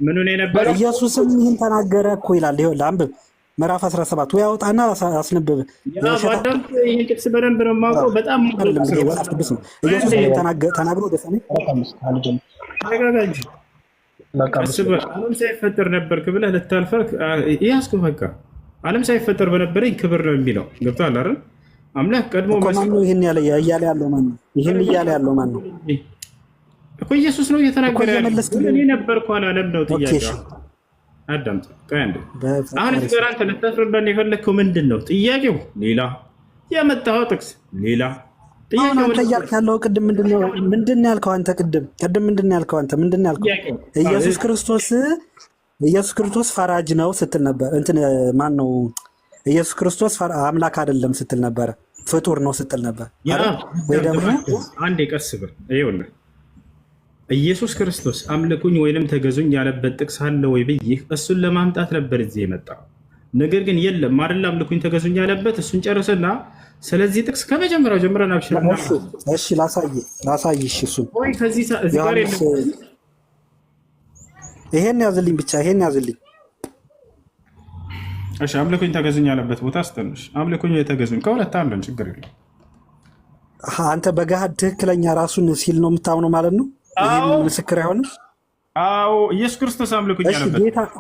ምኑን የነበረው ኢየሱስም ይህን ተናገረ እኮ ይላል። ይኸውልህ አንብብ ምዕራፍ 17 ወይ አውጣና አስነብብ። ይህን ጥቅስ በደንብ ነው የማውቀው። በጣም ቅዱስ ነው። ኢየሱስ ተናግሮ ደሰኔ ዓለም ሳይፈጠር ነበርክ ብለህ ልታልፈርክ ያስኩ በቃ ዓለም ሳይፈጠር በነበረኝ ክብር ነው የሚለው ገብቶሃል አይደል? አምላክ ቀድሞ ማነው ይህን እያለ ያለው ማነው? ይህን እያለ ያለው ማነው እኮ ኢየሱስ ነው እየተናገረ ያለው። እኔ ነበርኩ አላለም ነው ጥያቄው። አዳምጥ ቆይ አንዴ። አሁን እዚህ አንተ ልታስረዳን የፈለግከው ምንድን ነው? ጥያቄው ሌላ፣ ያመጣኸው ጥቅስ ሌላ። አሁን አንተ እያልክ ያለው ቅድም ምንድን ነው ያልከው? አንተ ቅድም ምንድን ነው ያልከው? አንተ ምንድን ነው ያልከው? ኢየሱስ ክርስቶስ ፈራጅ ነው ስትል ነበር። እንትን ማን ነው? ኢየሱስ ክርስቶስ አምላክ አይደለም ስትል ነበረ። ፍጡር ነው ስትል ነበር ወይ ደግሞ አንዴ ቀስ ብል ይኸውልህ ኢየሱስ ክርስቶስ አምልኩኝ ወይንም ተገዙኝ ያለበት ጥቅስ አለ ወይ ብዬ እሱን ለማምጣት ነበር እዚህ የመጣው። ነገር ግን የለም አይደል? አምልኩኝ ተገዙኝ ያለበት እሱን ጨርስና ስለዚህ ጥቅስ ከመጀመሪያው ጀምረን አብሽርና እሺ ላሳይሽ እሱን ወይ ከዚህ እዚህ ጋር ይሄን ያዝልኝ ብቻ ይሄን ያዝልኝ። እሺ አምልኩኝ ተገዙኝ ያለበት ቦታ አስተንሽ አምልኩኝ የተገዙኝ ከሁለት አንዱን ችግር የለም። አንተ በገሃድ ትክክለኛ ራሱን ሲል ነው የምታምነው ማለት ነው? ይሄን ምስክር አይሆንም? አዎ ኢየሱስ ክርስቶስ አምልኩኝ ያለበት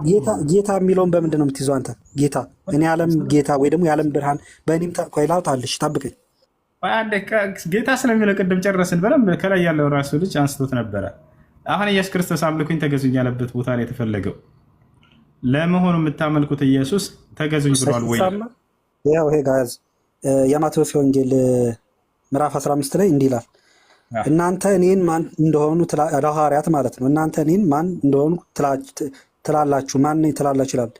ጌታ የሚለውን በምንድን ነው የምትይዘው አንተ? ጌታ እኔ ዓለም ጌታ ወይ ደግሞ የዓለም ብርሃን በእኔም ቆይላውታለሽ ጠብቀኝ። ጌታ ስለሚለው ቅድም ጨረስን። በደንብ ከላይ ያለው ራሱ ልጅ አንስቶት ነበረ። አሁን ኢየሱስ ክርስቶስ አምልኩኝ ተገዙኝ ያለበት ቦታ ላይ የተፈለገው ለመሆኑ የምታመልኩት ኢየሱስ ተገዙኝ ብሏል ወይ? ያው ይሄ ጋዝ የማቴዎስ ወንጌል ምዕራፍ 15 ላይ እንዲህ ይላል፣ እናንተ እኔን ማን እንደሆኑ ሐዋርያት ማለት ነው። እናንተ እኔን ማን እንደሆኑ ትላላችሁ? ማን ትላላችሁ ይላል።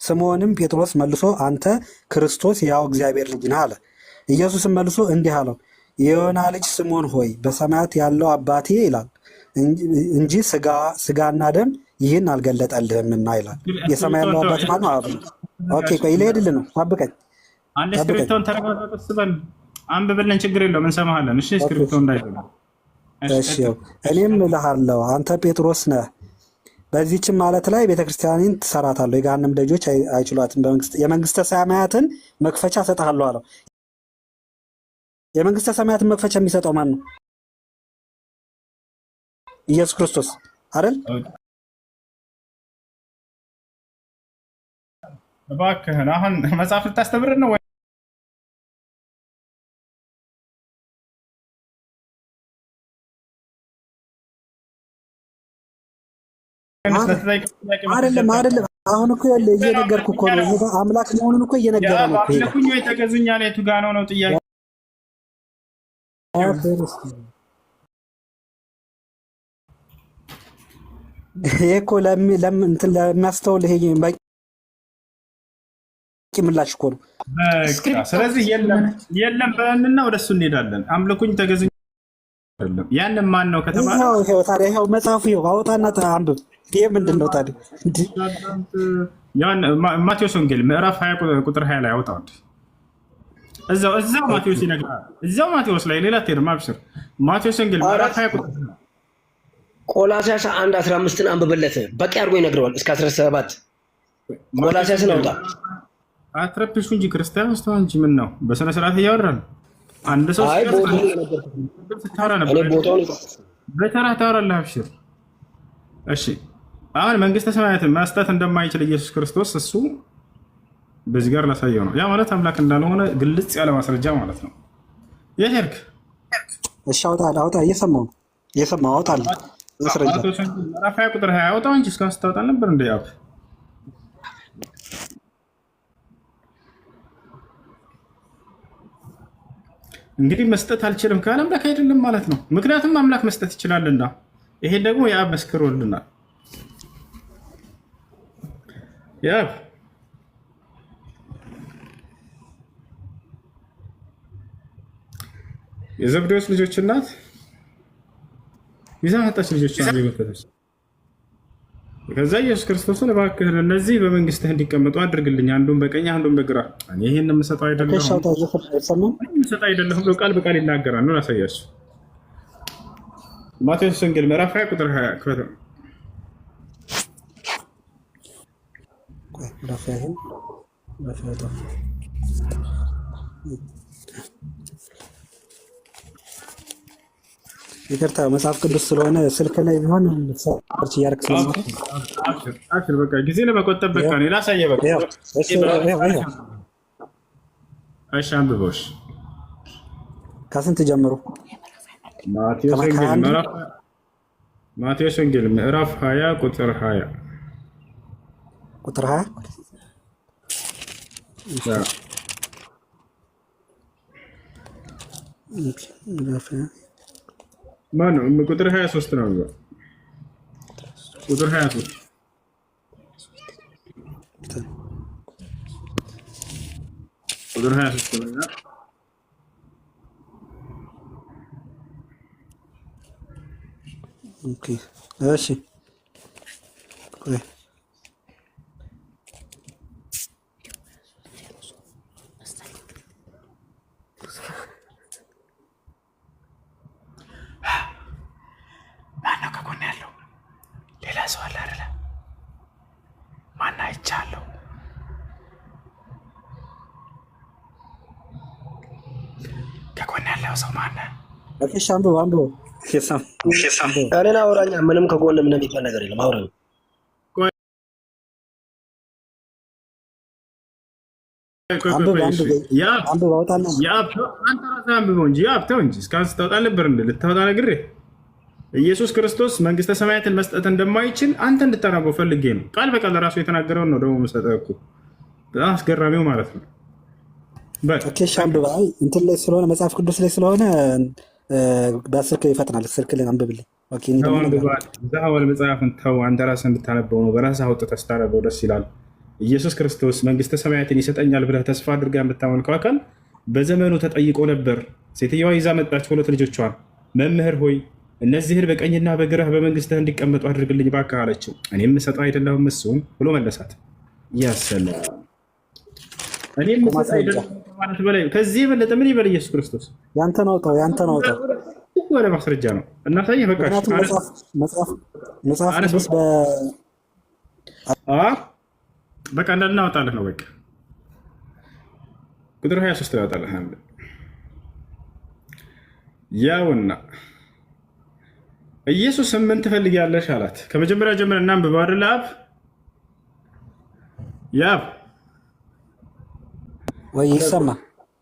ስምዖንም ጴጥሮስ መልሶ አንተ ክርስቶስ ያው እግዚአብሔር ልጅ ነህ አለ። ኢየሱስም መልሶ እንዲህ አለው፣ የዮና ልጅ ስምዖን ሆይ በሰማያት ያለው አባቴ ይላል እንጂ ስጋና ደም ይህን አልገለጠልህምና ይላል። የሰማይ ያለው አባት ማለት ነው። ኦኬ ቆይ ልሄድልህ ነው። ጠብቀኝ። አንድ ስክሪፕቶን ተረጋግጠን አንብብልን፣ ችግር የለውም እንሰማሃለን። እሺ ስክሪፕቶን እንዳይዘጋ። እሺ እኔም እልሃለሁ አንተ ጴጥሮስ ነህ፣ በዚህችም ማለት ላይ ቤተክርስቲያንን ትሰራታለህ፣ የገሃነም ደጆች አይችሏትም። የመንግስተ ሰማያትን መክፈቻ እሰጥሃለሁ አለው። የመንግስተ ሰማያትን መክፈቻ የሚሰጠው ማን ነው? ኢየሱስ ክርስቶስ አይደል? እባክህን አሁን መጽሐፍ ልታስተምር ነው ወይ? አይደለም አሁን እኮ እየነገርኩህ እኮ ነው። አምላክ መሆኑን እኮ እየነገረህ ነው። አምልኩኝ ወይ ተገዙኝ ያለ የቱ ጋር ነው ጥያቄ? ይሄ እኮ ለሚያስተውል ይሄ በቂ ምላሽ እኮ ነው። ስለዚህ የለም በእንና ወደሱ እንሄዳለን። አምልኩኝ ተገዙኝ አይደለም። ያንን ማን ነው ከተባለ ታዲያ ይኸው መጽሐፉ ይኸው አውጣና አንብብ። ይሄ ምንድን ነው ታዲያ? ማቴዎስ ወንጌል ምዕራፍ 20 ቁጥር 20 ላይ አውጣው። እዛው ማቴዎስ ይነግራል። እዛው ማቴዎስ ላይ ሌላ ተርማ አብሽር። ማቴዎስ ወንጌል ምዕራፍ 20 ቁጥር ቆላስይስ 1:15ን አንብብለት። በቂ አድርጎ ይነግረዋል እስከ 17 ቆላስይስን አውጣ። አትረብሹ እንጂ ክርስቲያኖች ተው እንጂ ምን ነው በስነ ስርዓት እያወራን አንድ ሰው በተራ ታወራለህ። አብሽር እሺ። አሁን መንግስተ ሰማያትን መስጠት እንደማይችል ኢየሱስ ክርስቶስ እሱ በዚህ ጋር ላሳየው ነው። ያ ማለት አምላክ እንዳልሆነ ግልጽ ያለ ማስረጃ ማለት ነው። የሄድክ እሺ አውጣ። እየሰማሁ አውጣለሁ። ማስረጃ ምዕራፍ 20 ቁጥር 20 አውጣው እንጂ እስካሁን ስታወጣ ነበር እንደ ያብ እንግዲህ መስጠት አልችልም ካለ አምላክ አይደለም ማለት ነው። ምክንያቱም አምላክ መስጠት ይችላልና ይሄን ደግሞ የአብ መስክሮልናል። የአብ የዘብዴዎስ ልጆች እናት ይዛ መጣች ልጆች ከዛ ኢየሱስ ክርስቶስን እባክህን እነዚህ በመንግስትህ እንዲቀመጡ አድርግልኝ፣ አንዱን በቀኝ አንዱን በግራ። ይህን የምሰጠው አይደለሁም ብሎ ቃል በቃል ይናገራል። ነው ላሳያችሁ። ማቴዎስ ወንጌል ምዕራፍ 20 ቁጥር 20 ይቅርታ መጽሐፍ ቅዱስ ስለሆነ ስልክ ላይ ቢሆን ሰርች እያደረክ አብሽር በቃ ጊዜ ለመቆጠብ በቃ ነው ላሳየህ በቃ እሺ አንብበውሽ ከስንት ጀምሮ ማቴዎስ ወንጌል ምዕራፍ 20 ቁጥር 20 ቁጥር 20 ማነው ቁጥር 23 ነው ቁጥር 23 ቁጥር 23 ነው ኦኬ እሺ ቆይ ማነው ከጎን ያለው ሌላ ሰው አለ አይደለ ማን አይቻለሁ ከጎን ያለው ሰው ማነው እሺ አንብቦ እኔን አውራኛ ምንም ከጎን ምንም የሚባል ነገር የለም አውራኝ ልታወጣ ነግሬህ ኢየሱስ ክርስቶስ መንግስተ ሰማያትን መስጠት እንደማይችል አንተ እንድታናገው ፈልጌ ነው። ቃል በቃል ራሱ የተናገረውን ነው ደግሞ የምሰጠህ እኮ በጣም አስገራሚው ማለት ነው። እንትን ላይ ስለሆነ መጽሐፍ ቅዱስ ላይ ስለሆነ በስልክ ይፈጥናል። ስልክ ላይ አንብብልኝ። ዛወል መጽሐፍን ተው፣ አንተ ራስህ እንድታነበው ነው። በራስህ አውጥተህ ስታነበው ደስ ይላል። ኢየሱስ ክርስቶስ መንግስተ ሰማያትን ይሰጠኛል ብለህ ተስፋ አድርጋ የምታመልከው አካል በዘመኑ ተጠይቆ ነበር። ሴትየዋ ይዛ መጣች 2 ልጆቿን። መምህር ሆይ እነዚህን በቀኝና በግራህ በመንግስትህ እንዲቀመጡ አድርግልኝ እባክህ አለችው። እኔም የምሰጠው አይደለሁም እሱም ብሎ መለሳት። ያሰላ እኔም የምሰጠው አይደለሁም ማለት በላይ ከዚህ የበለጠ ምን ይበል ኢየሱስ ክርስቶስ? ያንተን አውጣው ወደ ማስረጃ ነው እናሳየህ። በቃ መጽሐፍ ቅዱስ በቃ እንዳናወጣልህ ነው። በቃ ቁጥር 23 ያወጣልህ አለ። ያውና ኢየሱስም ምን ትፈልጊያለሽ አላት። ከመጀመሪያ ጀምረን እናንብበው አይደል? ያብ ወይ ይሰማ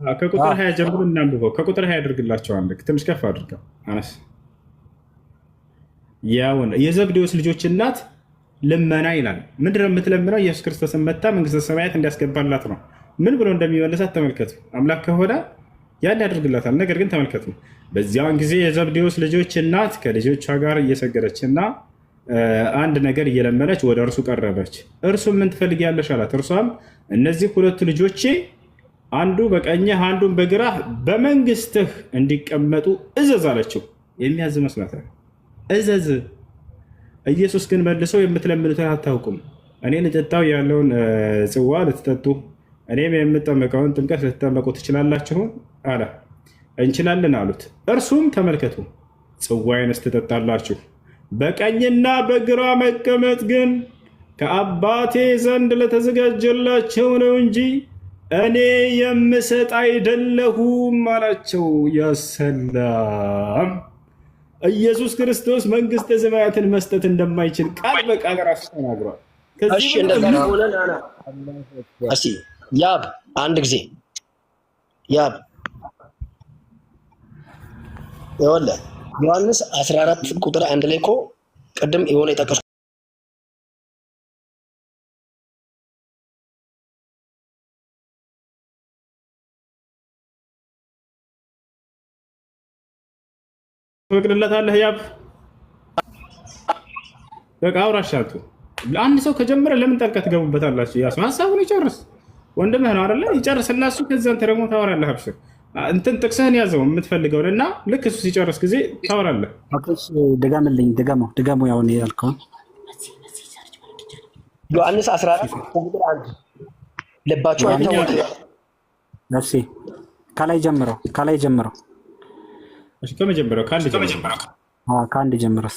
ከቁጥር 20 ጀምሮ እናንብበው። ከቁጥር 20 አድርግላቸው አንድ ትንሽ ከፍ አድርገው አነስ። ያውና የዘብዴዎስ ልጆች እናት ልመና ይላል። ምንድነው የምትለምነው? ኢየሱስ ክርስቶስን መታ መንግስተ ሰማያት እንዲያስገባላት ነው። ምን ብሎ እንደሚመለሳት ተመልከቱ። አምላክ ከሆነ ያን ያደርግላታል። ነገር ግን ተመልከቱ፣ በዚያን ጊዜ የዘብዴዎስ ልጆች እናት ከልጆቿ ጋር እየሰገደች እና አንድ ነገር እየለመነች ወደ እርሱ ቀረበች። እርሱም ምን ትፈልጊያለሽ አላት። እርሷም እነዚህ 2 ልጆቼ አንዱ በቀኝህ አንዱን በግራህ በመንግስትህ እንዲቀመጡ እዘዝ አለችው። የሚያዝ መስላታል። እዘዝ። ኢየሱስ ግን መልሶ የምትለምኑትን አታውቁም። እኔ ልጠጣው ያለውን ጽዋ ልትጠጡ እኔም የምጠመቀውን ጥምቀት ልትጠመቁ ትችላላችሁ አለ። እንችላለን አሉት። እርሱም ተመልከቱ፣ ጽዋዬንስ ትጠጣላችሁ፣ በቀኝና በግራ መቀመጥ ግን ከአባቴ ዘንድ ለተዘጋጀላቸው ነው እንጂ እኔ የምሰጥ አይደለሁም አላቸው። ያሰላም ኢየሱስ ክርስቶስ መንግስተ ሰማያትን መስጠት እንደማይችል ቃል በቃል ራሱ ተናግሯል። ያብ አንድ ጊዜ ያብ ይኸውልህ ዮሐንስ 14 ቁጥር 1 ላይ እኮ ቅድም የሆነ የጠቀስኩት ትፈቅድለታለህ? ያብ በቃ አውራሻቱ ለአንድ ሰው ከጀመረ ለምን ጠልቀህ ትገቡበታላችሁ? ያሱ ሀሳቡን ይጨርስ። ወንድምህ ነው አይደለ? ይጨርስና እሱ ከዚያ አንተ ደግሞ ታወራለህ። አብሽር እንትን ጥቅስህን ያዘው የምትፈልገውን እና ልክ እሱ ሲጨርስ ጊዜ ታወራለህ። ድገሙ ያሁን ያልከውን ዮሐንስ 14 ቁጥር 1 ልባችሁ አይታወቅ። ነፍሴ ከላይ ጀምረው እሺ፣ ከመጀመሪያው ከአንድ ጀምረው።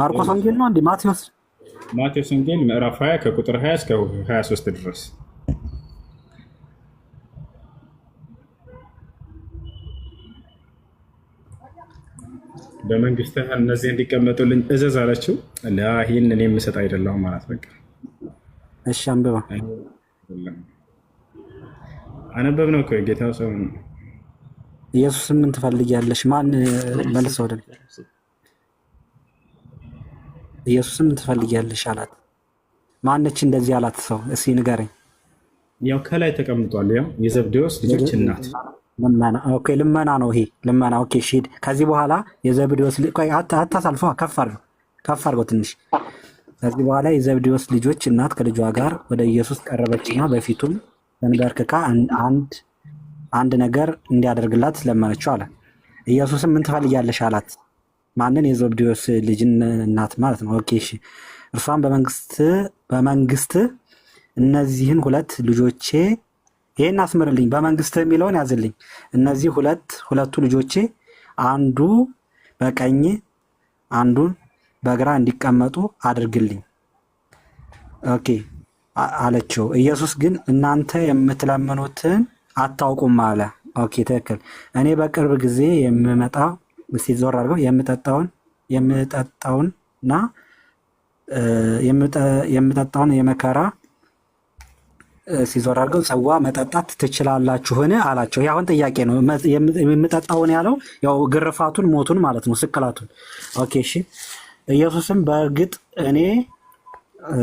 ማርቆስ ወንጌል ነው እንዴ? ማቴዎስ ማቴዎስ ወንጌል ምዕራፍ 20 ከቁጥር 20 እስከ 23 ድረስ በመንግስትህ እነዚህ እንዲቀመጡልኝ እዘዝ አለችው። ይህን እኔ የምሰጥ አይደለሁም ማለት በቃ። እሺ አንብባ። አነበብ ነው እኮ ጌታ ሰው ኢየሱስ ምን ትፈልጊያለሽ? ማን መልስ ወደ ኢየሱስ ምን ትፈልጊያለሽ አላት። ማነች እንደዚህ አላት? ሰው እስኪ ንገረኝ። ያው ከላይ ተቀምጧል። ያው የዘብዴዎስ ልጆች እናት ልመና። ኦኬ ልመና ነው ይሄ ልመና። ኦኬ እሺ ሂድ። ከዚህ በኋላ የዘብዴዎስ አታሳልፈዋ፣ ከፍ አድርገው ትንሽ። ከዚህ በኋላ የዘብዴዎስ ልጆች እናት ከልጇ ጋር ወደ ኢየሱስ ቀረበችና በፊቱም ተንበርክካ አንድ ነገር እንዲያደርግላት ለመነችው አለ። ኢየሱስም ምን ትፈልጊያለሽ አላት። ማንን? የዘብዴዎስ ልጅ እናት ማለት ነው። ኦኬ እሺ። እርሷም በመንግስት እነዚህን ሁለት ልጆቼ፣ ይሄን አስምርልኝ፣ በመንግስት የሚለውን ያዝልኝ። እነዚህ ሁለቱ ልጆቼ አንዱ በቀኝ አንዱን በግራ እንዲቀመጡ አድርግልኝ ኦኬ አለችው። ኢየሱስ ግን እናንተ የምትለምኑትን አታውቁም አለ። ኦኬ ትክክል። እኔ በቅርብ ጊዜ የምመጣው ሲዞር አድርገው የምጠጣውን የመከራ ሲዞር አድርገው ጽዋ መጠጣት ትችላላችሁን አላቸው። ይህ አሁን ጥያቄ ነው። የምጠጣውን ያለው ያው ግርፋቱን፣ ሞቱን ማለት ነው፣ ስቅላቱን። ኦኬ እሺ። ኢየሱስም በእርግጥ እኔ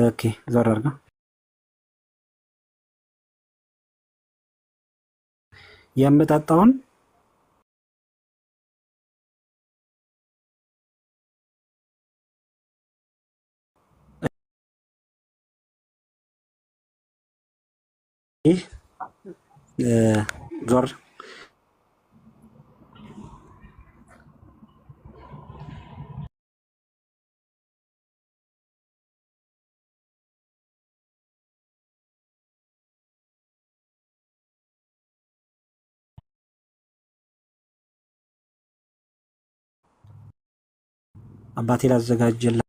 ኦኬ ዞር አድርገው የምጠጣውን ይህ ዞር አባቴ ላዘጋጀላችሁ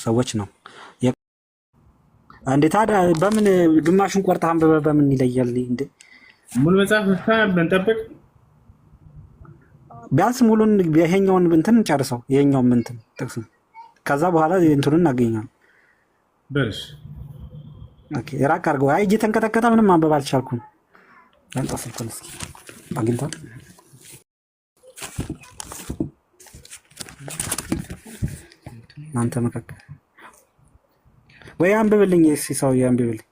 ሰዎች ነው። እንዴ ታዲያ በምን ግማሹን ቆርጠህ አንብበህ በምን ይለያል እንዴ? ሙሉ መጽሐፍ ብንጠብቅ ቢያንስ ሙሉን ይሄኛውን እንትን ጨርሰው፣ ይሄኛውን እንትን ጥቅስ፣ ከዛ በኋላ እንትኑን እናገኛለን። በልሽ ኦኬ ራቅ አድርገው። አይ እየተንቀጠቀጠ ምንም ማንበብ አልቻልኩም። ያንጠፍልኩን እስኪ አግኝቷል። እናንተ መካከል ወይ አንብብልኝ፣ እስኪ ሰውዬ አንብብልኝ።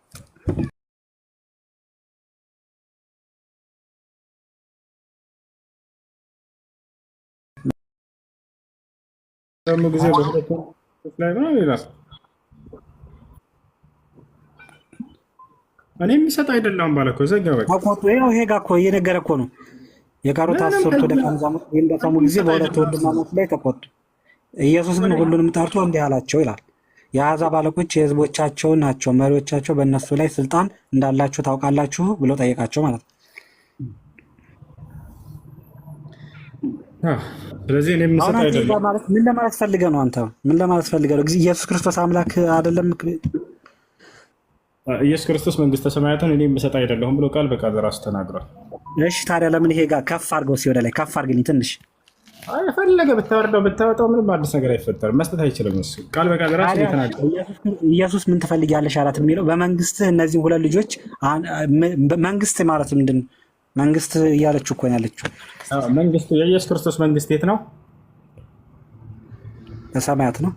ደግሞ ጊዜ በሁለቱ ላይ ነው ይላል። እኔ የሚሰጥ አይደለም ባለ እኮ ዘጋ በቃ አቆጡ። ይሄ ጋር እኮ እየነገረ እኮ ነው። የቀሩት 10 ደቀ መዛሙርት በሰሙ ጊዜ በሁለቱ ወንድማማች ላይ ተቆጡ። ኢየሱስ ግን ሁሉንም ጠርቶ እንዲህ አላቸው ይላል። የአሕዛብ አለቆች የሕዝቦቻቸው ናቸው፣ መሪዎቻቸው በእነሱ ላይ ስልጣን እንዳላችሁ ታውቃላችሁ ብሎ ጠየቃቸው ማለት ነው። ስለዚህ እኔ የምሰጥ አይደለም ማለት ምን ለማለት ፈልገህ ነው አንተ? ምን ለማለት ፈልገህ ነው? ኢየሱስ ክርስቶስ አምላክ አይደለም? ኢየሱስ ክርስቶስ መንግስተ ሰማያትን እኔ የምሰጥ አይደለሁም ብሎ ቃል በቃል ራሱ ተናግሯል። እሺ ታዲያ ለምን ይሄ ጋር ከፍ አድርገው ሲወደ ላይ ከፍ አድርግልኝ ትንሽ። ፈለገ ብታወርደው ብታወጣው ምንም አዲስ ነገር አይፈጠርም። መስጠት አይችልም። እሱ ቃል በቃል ራሱ ተናግሯል። ኢየሱስ ምን ትፈልጊያለሽ አላት የሚለው በመንግስትህ እነዚህ ሁለት ልጆች፣ መንግስት ማለት ምንድን ነው? መንግስት እያለችው እኮ ነው ያለችው። መንግስት የኢየሱስ ክርስቶስ መንግስት የት ነው? በሰማያት ነው።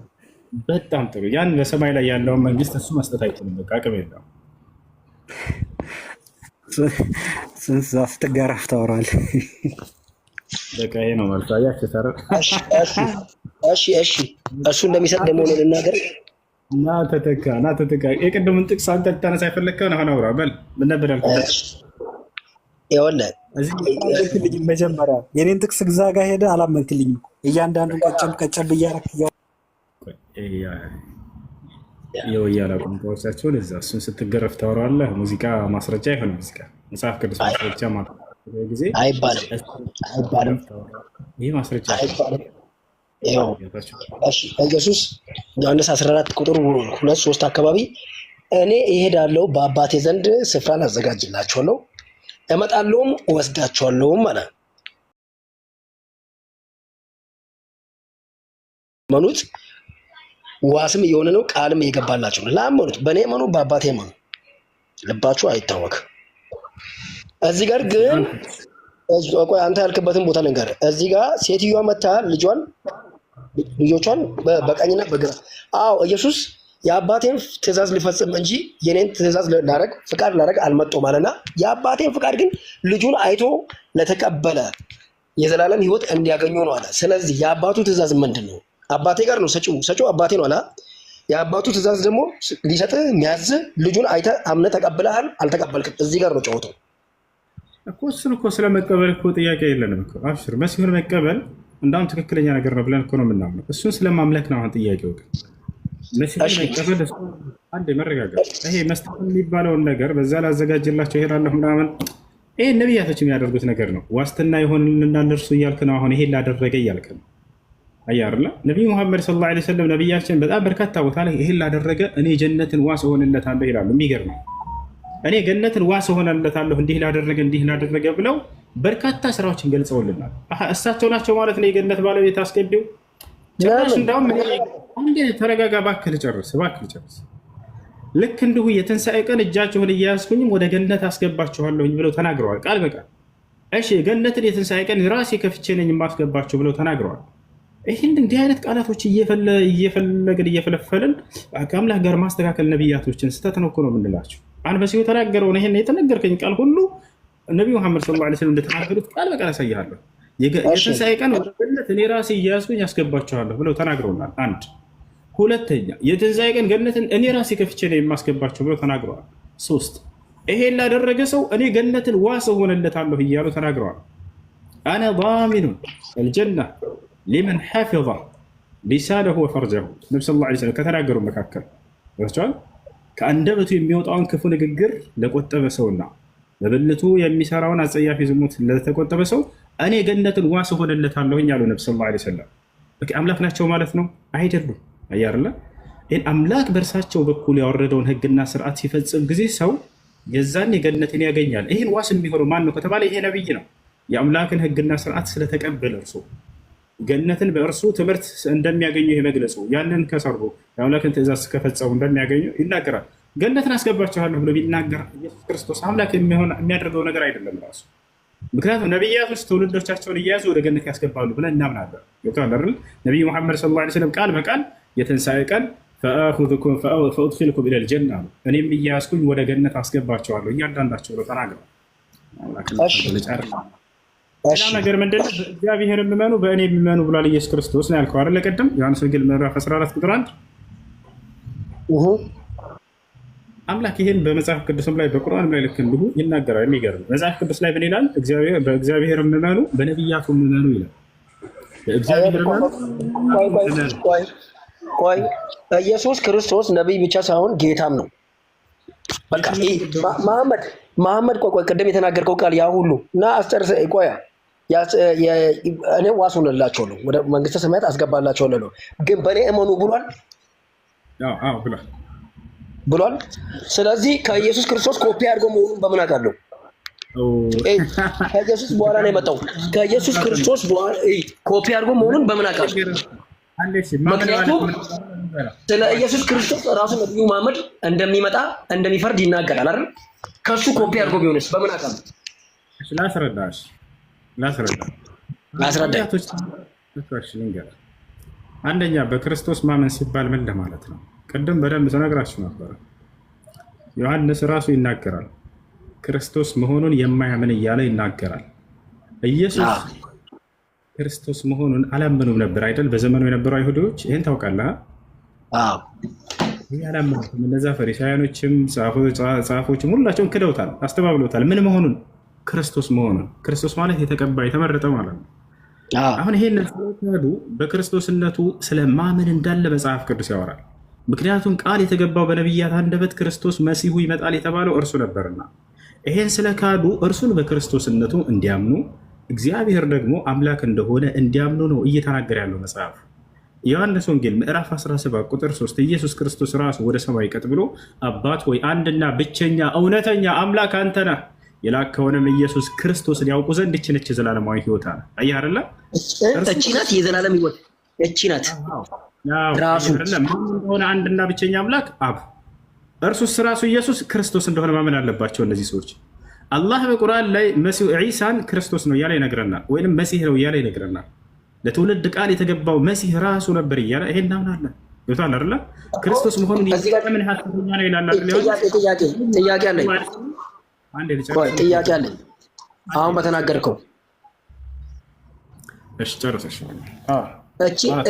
በጣም ጥሩ። ያን በሰማይ ላይ ያለውን መንግስት እሱ መስጠት አይችልም። በቃ አቅም የለውም። ስንት ስትጋራፍ ታወራለህ? በቃ ይሄ ነው ማለት አያችሁ። ተረ እሺ እሱ እንደሚሰጥ ደግሞ ነው ልናገር። ና ተተካ የቅድሙን ጥቅስ አንተ ልታነሳ የፈለግከውን አሁን አውራ በል። ምን ነበር ያልኩት? ይኸውልህ መጀመሪያ የኔን ጥቅስ ግዛ ጋር ሄደህ አላመንክልኝም። እያንዳንዱን ቀጨብ እያደረክ የወያላ ቋንቋዎቻቸውን እዛ እሱን ስትገረፍ ታወራለህ። ሙዚቃ ማስረጃ አይሆንም። ሙዚቃ መጽሐፍ ቅዱስ ማስረጃ ማለት ጊዜ አይባልም አይባልም ይህ ማስረጃ አይባልም። ይኸው እሺ ኢየሱስ ዮሐንስ 14 ቁጥር 2-3 አካባቢ እኔ እሄዳለሁ በአባቴ ዘንድ ስፍራን አዘጋጅላችኋለሁ እመጣለሁም እወስዳችኋለሁም አለ። መኑት ዋስም እየሆነ ነው፣ ቃልም እየገባላቸው ነው። ላመኑት በእኔ መኑ በአባቴ መኑ፣ ልባችሁ አይታወክ። እዚህ ጋር ግን ቆይ አንተ ያልክበትን ቦታ ልንገር። እዚህ ጋር ሴትዮዋ መታ ልጆቿን በቀኝና በግራ ኢየሱስ የአባቴን ትእዛዝ ሊፈጽም እንጂ የኔን ትእዛዝ ፍቃድ ላደርግ አልመጣሁም አለና የአባቴን ፍቃድ ግን ልጁን አይቶ ለተቀበለ የዘላለም ሕይወት እንዲያገኙ ነው አለ። ስለዚህ የአባቱ ትእዛዝ ምንድን ነው? አባቴ ጋር ነው ሰጪው አባቴ ነው አለ። የአባቱ ትእዛዝ ደግሞ ሊሰጥህ የሚያዝ ልጁን አይተህ አምነህ ተቀብለሃል አልተቀበልክም፣ እዚህ ጋር ነው ጨዋታው እኮ። እሱን እኮ ስለመቀበል እኮ ጥያቄ የለንም እኮ። አብሽር መሲሁን መቀበል እንዳውም ትክክለኛ ነገር ነው ብለን እኮ ነው የምናምነው። እሱን ስለማምለክ ነው አሁን ጥያቄው። ግን መሲሁን መቀበል አንድ መረጋጋት፣ ይሄ መስጠት የሚባለውን ነገር በዛ ላዘጋጅላቸው ይሄዳለሁ ምናምን፣ ይሄ ነቢያቶች የሚያደርጉት ነገር ነው። ዋስትና የሆንልና እነርሱ እያልክ ነው አሁን። ይሄን ላደረገ እያልክ ነው። አያርላ ነቢዩ ሙሐመድ ሰለላሁ ዐለይሂ ወሰለም ነቢያችን በጣም በርካታ ቦታ ላይ ይሄን ላደረገ እኔ ጀነትን ዋስ እሆንለታለሁ ይላሉ። የሚገርም ነው። እኔ ገነትን ዋስ እሆንለታለሁ እንዲህ ላደረገ ብለው በርካታ ስራዎችን ገልጸውልናል። እሳቸው ናቸው ማለት ነው የገነት ባለቤት አስገቢው ጭራሽ። እንዳውም ተረጋጋ፣ እባክህ ልጨርስ። ልክ እንዲሁ የትንሣኤ ቀን እጃችሁን እያያዝኩኝም ወደ ገነት አስገባችኋለሁኝ ብለው ተናግረዋል ቃል በቃል። እሺ ገነትን የትንሣኤ ቀን ራሴ ከፍቼ ነኝ የማስገባችሁ ብለው ተናግረዋል። ይህን እንዲህ አይነት ቃላቶች እየፈለፈልን ከአምላክ ጋር ማስተካከል ነቢያቶችን ስህተት ነው እኮ ነው የምንላቸው። አንበሲሁ ተናገረውን ይሄን የተነገርከኝ ቃል ሁሉ ነቢዩ መሐመድ ሰለላሁ ዐለይሂ ወሰለም እንደተናገሩት ቃል በቃል ያሳይሃለሁ። የትንሣኤ ቀን ወደ ገነት እኔ ራሴ እያያዝኩኝ ያስገባችኋለሁ ብለው ተናግረውናል። አንድ ሁለተኛ የትንሣኤ ቀን ገነትን እኔ ራሴ ከፍቼ ነው የማስገባቸው ብለው ተናግረዋል። ሶስት ይሄን ላደረገ ሰው እኔ ገነትን ዋስ እሆንለታለሁ እያሉ ተናግረዋል። አነ ዳሚኑን አልጀና ሊመን ሐፊظ ሊሳነሁ ወፈርጀሁ ነቢ ስ ላ ሰለም ከተናገሩ መካከል ቸዋል። ከአንደበቱ የሚወጣውን ክፉ ንግግር ለቆጠበ ሰውና በብልቱ የሚሰራውን አጸያፊ ዝሙት ለተቆጠበ ሰው እኔ ገነትን ዋስ እሆንለታለሁኝ አሉ ነቢ ስ ላ ሰለም። አምላክ ናቸው ማለት ነው አይደሉም? አያርላ ይህን አምላክ በእርሳቸው በኩል ያወረደውን ህግና ስርዓት ሲፈጽም ጊዜ ሰው የዛን የገነትን ያገኛል። ይህን ዋስ የሚሆነው ማን ነው ከተባለ ይሄ ነቢይ ነው። የአምላክን ህግና ስርዓት ስለተቀበለ እርሱ ገነትን በእርሱ ትምህርት እንደሚያገኙ ይሄ መግለጹ ያንን ከሰሩ የአምላክን ትእዛዝ ከፈጸሙ እንደሚያገኙ ይናገራል። ገነትን አስገባችኋለሁ ብሎ ቢናገር ኢየሱስ ክርስቶስ አምላክ የሚያደርገው ነገር አይደለም ራሱ። ምክንያቱም ነቢያቶች ትውልዶቻቸውን እየያዙ ወደ ገነት ያስገባሉ ብለን እናምናለን። ነቢዩ ሙሐመድ ሰለላሁ ዐለይሂ ወሰለም ቃል በቃል የትንሣኤ ቀን ፈኡድኺልኩም ኢለል ጀና ነው፣ እኔም እያያዝኩኝ ወደ ገነት አስገባቸዋለሁ እያንዳንዳቸው ብሎ ተናግረዋል። ሌላ ነገር ምንድን ነው? በእግዚአብሔር የሚመኑ በእኔ የሚመኑ ብሏል ኢየሱስ ክርስቶስ ነው ያልከው አይደለ? ቀደም ዮሐንስ ወንጌል ምዕራፍ 14 ቁጥር 1 አምላክ ይሄን በመጽሐፍ ቅዱስም ላይ በቁርአንም ላይ ልክ እንዲሁ ይናገራል። የሚገርም መጽሐፍ ቅዱስ ላይ ምን ይላል? በእግዚአብሔር የሚመኑ በነቢያቱ የሚመኑ ይላል። ቆይ ኢየሱስ ክርስቶስ ነቢይ ብቻ ሳይሆን ጌታም ነው። በቃ መሐመድ ቆይ ቅድም የተናገርከው ቃል ያ ሁሉ እና አስጨርሰ ቆያ እኔ ዋስ ሆንላቸዋለሁ ወደ መንግስተ ሰማያት አስገባላቸዋለሁ ነው። ግን በእኔ እመኑ ብሏል። ስለዚህ ከኢየሱስ ክርስቶስ ኮፒ አድርጎ መሆኑን በምን አውቃለሁ? ከኢየሱስ በኋላ ነው የመጣው። ከኢየሱስ ክርስቶስ በኋላ ኮፒ አድርጎ መሆኑን በምን አውቃለሁ? ምክንያቱም ስለ ኢየሱስ ክርስቶስ ራሱ ነቢዩ መሐመድ እንደሚመጣ እንደሚፈርድ ይናገራል አይደል? ከሱ ኮፒ አድርጎ ቢሆንስ በምን አውቃለሁ? ላስረዳ። አንደኛ በክርስቶስ ማመን ሲባል ምን ለማለት ነው? ቅድም በደንብ ተነግራችሁ ነበረ። ዮሐንስ ራሱ ይናገራል። ክርስቶስ መሆኑን የማያምን እያለ ይናገራል። ኢየሱስ ክርስቶስ መሆኑን አላመኑም ነበር አይደል? በዘመኑ የነበሩ አይሁዶች ይህን ታውቃለህ? ይህ አላመኑትም። እነዛ ፈሪሳውያኖችም ጸሐፎችም ሁላቸውን ክደውታል፣ አስተባብሎታል። ምን መሆኑን? ክርስቶስ መሆኑን። ክርስቶስ ማለት የተቀባ የተመረጠ ማለት ነው። አሁን ይሄን ስለካዱ በክርስቶስነቱ ስለማመን እንዳለ መጽሐፍ ቅዱስ ያወራል። ምክንያቱም ቃል የተገባው በነቢያት አንደበት ክርስቶስ መሲሁ ይመጣል የተባለው እርሱ ነበርና ይሄን ስለካዱ እርሱን በክርስቶስነቱ እንዲያምኑ እግዚአብሔር ደግሞ አምላክ እንደሆነ እንዲያምኑ ነው እየተናገረ ያለው መጽሐፍ። ዮሐንስ ወንጌል ምዕራፍ 17 ቁጥር 3 ኢየሱስ ክርስቶስ ራሱ ወደ ሰማይ ቀጥ ብሎ አባት ሆይ አንድና ብቸኛ እውነተኛ አምላክ አንተ ነህ፣ የላከውንም ኢየሱስ ክርስቶስን ያውቁ ዘንድ ይህች ነች የዘላለማዊ ሕይወት አለ። አየህ አይደለ? እቺ ናት የዘላለም ሕይወት። እቺ ናት ራሱ እንደሆነ አንድና ብቸኛ አምላክ አብ፣ እርሱስ ራሱ ኢየሱስ ክርስቶስ እንደሆነ ማመን አለባቸው እነዚህ ሰዎች። አላህ በቁርአን ላይ መሲሁ ዒሳን ክርስቶስ ነው እያለ ይነግረናል፣ ወይም መሲህ ነው እያለ ይነግረናል። ለትውልድ ቃል የተገባው መሲህ ራሱ ነበር እያለ ይሄ እናምናለን። ይወታል አይደለ? ክርስቶስ መሆኑን ምን ሐሰተኛ ነው ይላል። ጥያቄ አለኝ። ጥያቄ አለኝ አሁን በተናገርከው። እሺ ጨርሰሽ።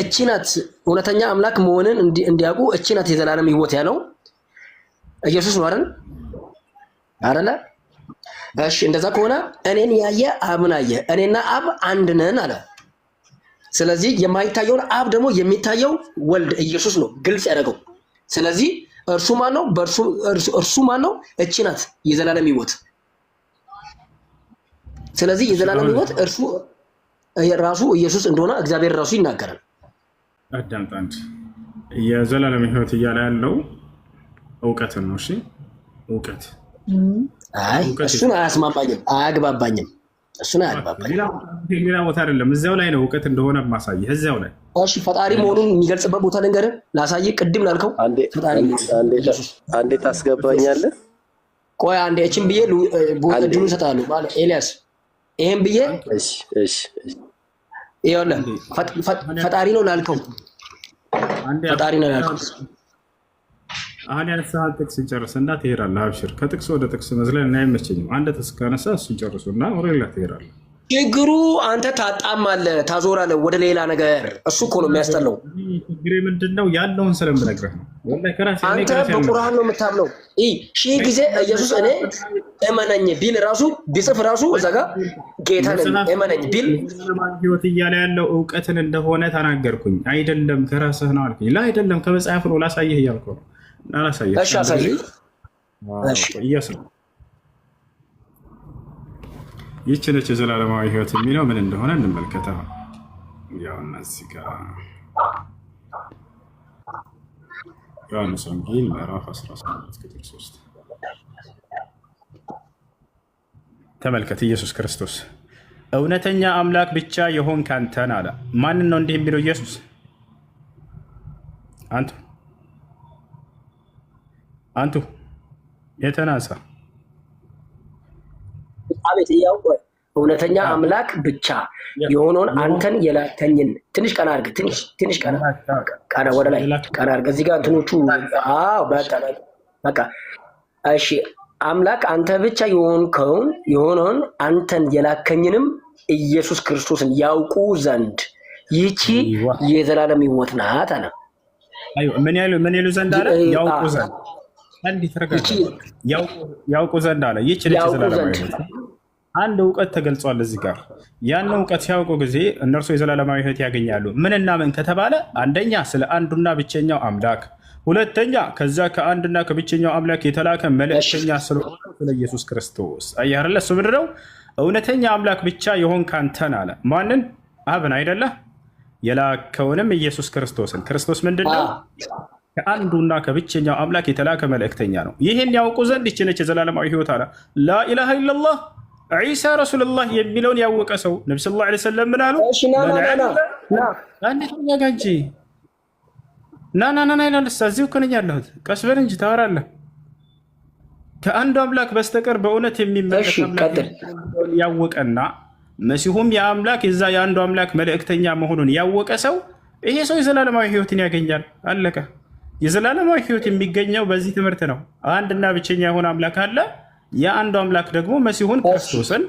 እቺ ናት እውነተኛ አምላክ መሆንን እንዲያውቁ እቺ ናት የዘላለም ሕይወት ያለው ኢየሱስ ነው አይደል? አይደለ? እሺ እንደዛ ከሆነ እኔን ያየ አብን አየ፣ እኔና አብ አንድ ነን አለ። ስለዚህ የማይታየውን አብ ደግሞ የሚታየው ወልድ ኢየሱስ ነው ግልጽ ያደረገው። ስለዚህ እርሱ ማን ነው? እርሱ ማን ነው? እቺ ናት የዘላለም ሕይወት። ስለዚህ የዘላለም ሕይወት እርሱ ራሱ ኢየሱስ እንደሆነ እግዚአብሔር ራሱ ይናገራል። አዳምጣንት የዘላለም ሕይወት እያለ ያለው እውቀትን ነው። እሺ እውቀት እሱን አያስማማኝም፣ አያግባባኝም። እሱን አያግባባኝም። ሌላ ቦታ አይደለም፣ እዚያው ላይ ነው እውቀት እንደሆነ ማሳየህ። እዚያው ላይ እሺ ፈጣሪ መሆኑን የሚገልጽበት ቦታ ልንገርህ፣ ላሳየህ። ቅድም ላልከው ፈጣሪ አንዴ ታስገባኛለህ። ቆይ አንዴ እቺን ብዬ እድሉን እሰጥሃለሁ ማለት ኤልያስ፣ ይሄን ብዬ ይኸውልህ ፈጣሪ ነው ላልከው ፈጣሪ ነው ላልከው አሁን ያነሳኸው ጥቅስ ጨርሰና ትሄዳለህ። አብሽር፣ ከጥቅስ ወደ ጥቅስ መዝለል እና አይመቸኝም። አንድ ጥቅስ ካነሳ እሱን ጨርሱና ወደ ሌላ ትሄዳለህ። ችግሩ አንተ ታጣማለህ፣ ታዞራለህ ወደ ሌላ ነገር። እሱ እኮ ነው የሚያስጠላው። ችግሬ ምንድን ነው? ያለውን ስለምነግርህ ነው። አንተ በቁርአን ነው የምታምነው። ሺህ ጊዜ ኢየሱስ እኔ እመነኝ ቢል ራሱ ቢጽፍ ራሱ እዛ ጋ ጌታ እመነኝ ቢል ሕይወት እያለ ያለው እውቀትን እንደሆነ ተናገርኩኝ። አይደለም ከራስህ ነው አልኩኝ። ላ አይደለም ከመጽሐፍ ነው ላሳየህ እያልኩ ነው። እሺ አሳየህ። ይህች ነች የዘላለማዊ ሕይወት የሚለው ምን እንደሆነ እንመልከታ። ያው እነዚህ ጋር ዮሐንስ ወንጌል ምዕራፍ 17 ቁጥር 3 ተመልከት። ኢየሱስ ክርስቶስ እውነተኛ አምላክ ብቻ የሆንክ አንተን አለ። ማንን ነው እንዲህ የሚለው ኢየሱስ? አንቱ የተናሳ አቤት ያው እውነተኛ አምላክ ብቻ የሆነውን አንተን የላከኝን ትንሽ ቀና አድርግ፣ ትንሽ ቀና ወደ ላይ ቀና አድርግ። እዚህ ጋር እንትኖቹ በቃ እሺ። አምላክ አንተ ብቻ የሆነውን አንተን የላከኝንም ኢየሱስ ክርስቶስን ያውቁ ዘንድ ይቺ የዘላለም ሕይወት ናት አለ። ምን ይሉ ዘንድ አለ? ያውቁ ዘንድ ያውቁ ዘንድ አለ። ይህች ነች የዘላለማዊ ሕይወት። አንድ እውቀት ተገልጿል እዚህ ጋር። ያን እውቀት ሲያውቁ ጊዜ እነርሱ የዘላለማዊ ሕይወት ያገኛሉ። ምንና ምን ከተባለ አንደኛ ስለ አንዱና ብቸኛው አምላክ፣ ሁለተኛ ከዛ ከአንድና ከብቸኛው አምላክ የተላከ መልእክተኛ ስለሆነ ስለ ኢየሱስ ክርስቶስ። አየህ አይደለ? እሱ ምንድን ነው? እውነተኛ አምላክ ብቻ የሆንክ አንተን አለ። ማንን? አብን አይደለ? የላከውንም ኢየሱስ ክርስቶስን። ክርስቶስ ምንድን ነው? ከአንዱና ከብቸኛው አምላክ የተላከ መልእክተኛ ነው። ይህን ያውቁ ዘንድ ይህች ነች የዘላለማዊ ሕይወት አለ። ላኢላሃ ኢለላህ ዒሳ ረሱሉላህ የሚለውን ያወቀ ሰው ነቢ ሰለላሁ ዐለይሂ ወሰለም ምን አሉ? ና ይላል። እዚሁ እኮ ነኝ ያለሁት። ቀስ በል እንጂ ታወራለህ። ከአንዱ አምላክ በስተቀር በእውነት የሚመለክ አምላክ ያወቀና መሲሁም የአምላክ የዛ የአንዱ አምላክ መልእክተኛ መሆኑን ያወቀ ሰው ይሄ ሰው የዘላለማዊ ሕይወትን ያገኛል። አለቀ። የዘላለማዊ ሕይወት የሚገኘው በዚህ ትምህርት ነው። አንድና ብቸኛ የሆነ አምላክ አለ። የአንዱ አምላክ ደግሞ መሲሁን ክርስቶስን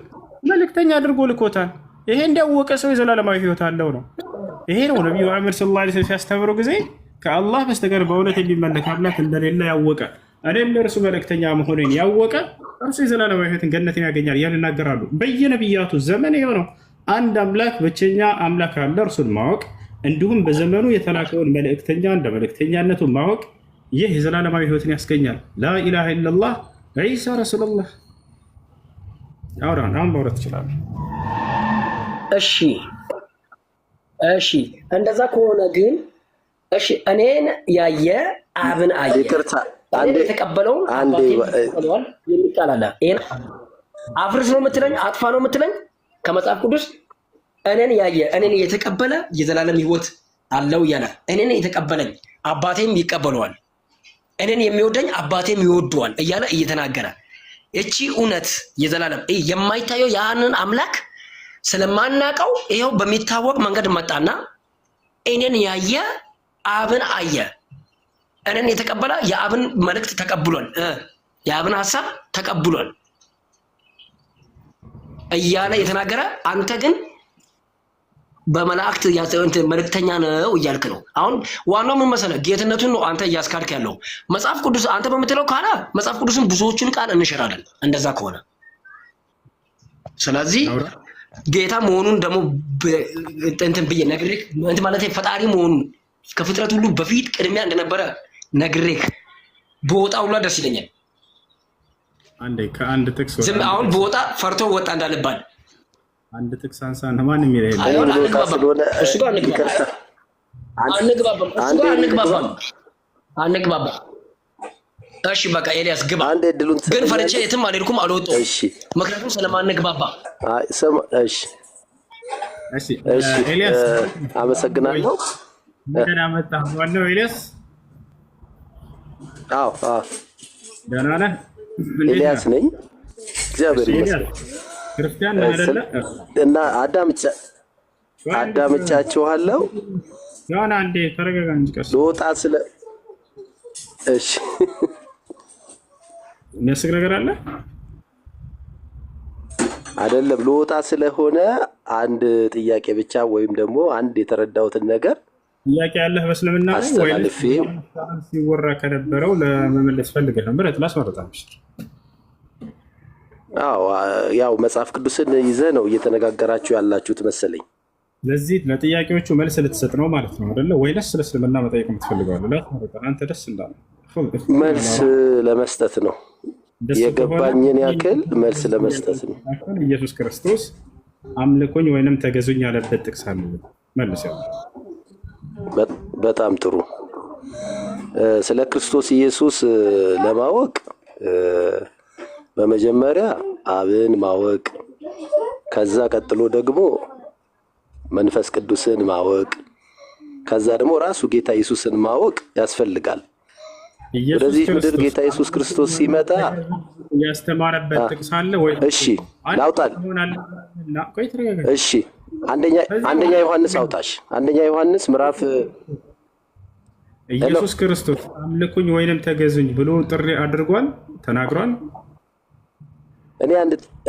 መልእክተኛ አድርጎ ልኮታል። ይሄ እንዲያወቀ ሰው የዘላለማዊ ሕይወት አለው ነው። ይሄ ነው ነቢዩ መሐመድ ሰለላሁ ዐለይሂ ወሰለም ሲያስተምሩ ጊዜ ከአላህ በስተቀር በእውነት የሚመለክ አምላክ እንደሌለ ያወቀ፣ እኔም ለእርሱ መልእክተኛ መሆኔን ያወቀ እርሱ የዘላለማዊ ሕይወትን ገነትን ያገኛል እያሉ ይናገራሉ። በየነቢያቱ ዘመን የሆነው አንድ አምላክ ብቸኛ አምላክ አለ፣ እርሱን ማወቅ እንዲሁም በዘመኑ የተላከውን መልእክተኛ እንደ መልእክተኛነቱ ማወቅ፣ ይህ የዘላለማዊ ሕይወትን ያስገኛል። ላኢላሃ ኢለላህ ዒሳ ረሱሉላህ አውራን አሁን ማውራት ትችላለህ። እሺ እንደዛ ከሆነ ግን እሺ እኔን ያየ አብን አየ። ይቅርታ የተቀበለውን አባቴ የሚቃላለ ይሄን አፍርስ ነው የምትለኝ? አጥፋ ነው የምትለኝ? ከመጽሐፍ ቅዱስ እኔን ያየ እኔን የተቀበለ የዘላለም ሕይወት አለው እያለ እኔን የተቀበለኝ አባቴም ይቀበለዋል፣ እኔን የሚወደኝ አባቴም ይወደዋል እያለ እየተናገረ እቺ እውነት የዘላለም የማይታየው ያንን አምላክ ስለማናቀው ይኸው በሚታወቅ መንገድ መጣና እኔን ያየ አብን አየ። እኔን የተቀበለ የአብን መልእክት ተቀብሏል፣ የአብን ሐሳብ ተቀብሏል እያለ የተናገረ አንተ ግን በመላእክት መልእክተኛ ነው እያልክ ነው። አሁን ዋናው ምን መሰለህ? ጌትነቱን ነው አንተ እያስካድክ ያለው። መጽሐፍ ቅዱስ አንተ በምትለው ካለ መጽሐፍ ቅዱስን ብዙዎቹን ቃል እንሽራለን እንደዛ ከሆነ። ስለዚህ ጌታ መሆኑን ደግሞ እንትን ብዬ ነግሬህ እንትን ማለት ፈጣሪ መሆኑን ከፍጥረት ሁሉ በፊት ቅድሚያ እንደነበረ ነግሬህ በወጣ ሁላ ደስ ይለኛል። አንዴ ከአንድ ጥቅስ ዝም አሁን በወጣ ፈርቶ ወጣ እንዳልባል አንድ ጥቅስ አንሳና ማንም ይላል አንግባባ። እሺ በቃ ኤልያስ ግባ። ግን ፈርቼ የትም አልሄድኩም አልወጣሁም። ምክንያቱም ስለማንግባባ። እሺ ኤልያስ አመሰግናለሁ። እንደና መጣህ ዋለው ኤልያስ። አዎ ደህና ነህ? ኤልያስ ነኝ። እግዚአብሔር ይመስገን። ክርስቲያን ነህ አይደለ? እና አዳምጫችኋለሁ። ያው አንዴ ተረጋጋ እንጂ ቀስ ልወጣ ስለ እሺ የሚያስቅ ነገር አለ አይደለም። ልወጣ ስለሆነ አንድ ጥያቄ ብቻ ወይም ደግሞ አንድ የተረዳሁትን ነገር ጥያቄ ያለህ በእስልምና አስተላልፌ ሲወራ ከነበረው ለመመለስ ፈልገህ ነበር። ላስመረጣምሽ ያው መጽሐፍ ቅዱስን ይዘህ ነው እየተነጋገራችሁ ያላችሁት መሰለኝ። ለዚህ ለጥያቄዎቹ መልስ ልትሰጥ ነው ማለት ነው አይደለ? ወይስ ስለ እስልምና መጠየቅ የምትፈልገው? አንተ ደስ እንዳለ መልስ ለመስጠት ነው። የገባኝን ያክል መልስ ለመስጠት ነው። ኢየሱስ ክርስቶስ አምልኮኝ ወይንም ተገዙኝ ያለበት ጥቅስ አለ? መልስ ያለው። በጣም ጥሩ። ስለ ክርስቶስ ኢየሱስ ለማወቅ በመጀመሪያ አብን ማወቅ፣ ከዛ ቀጥሎ ደግሞ መንፈስ ቅዱስን ማወቅ፣ ከዛ ደግሞ ራሱ ጌታ ኢየሱስን ማወቅ ያስፈልጋል። ወደዚህ ምድር ጌታ ኢየሱስ ክርስቶስ ሲመጣ ያስተማረበት ጥቅስ አለ ወይ? እሺ ላውጣል። እሺ አንደኛ ዮሐንስ አውጣሽ። አንደኛ ዮሐንስ ምዕራፍ ኢየሱስ ክርስቶስ አምልኩኝ ወይንም ተገዙኝ ብሎ ጥሪ አድርጓል፣ ተናግሯል።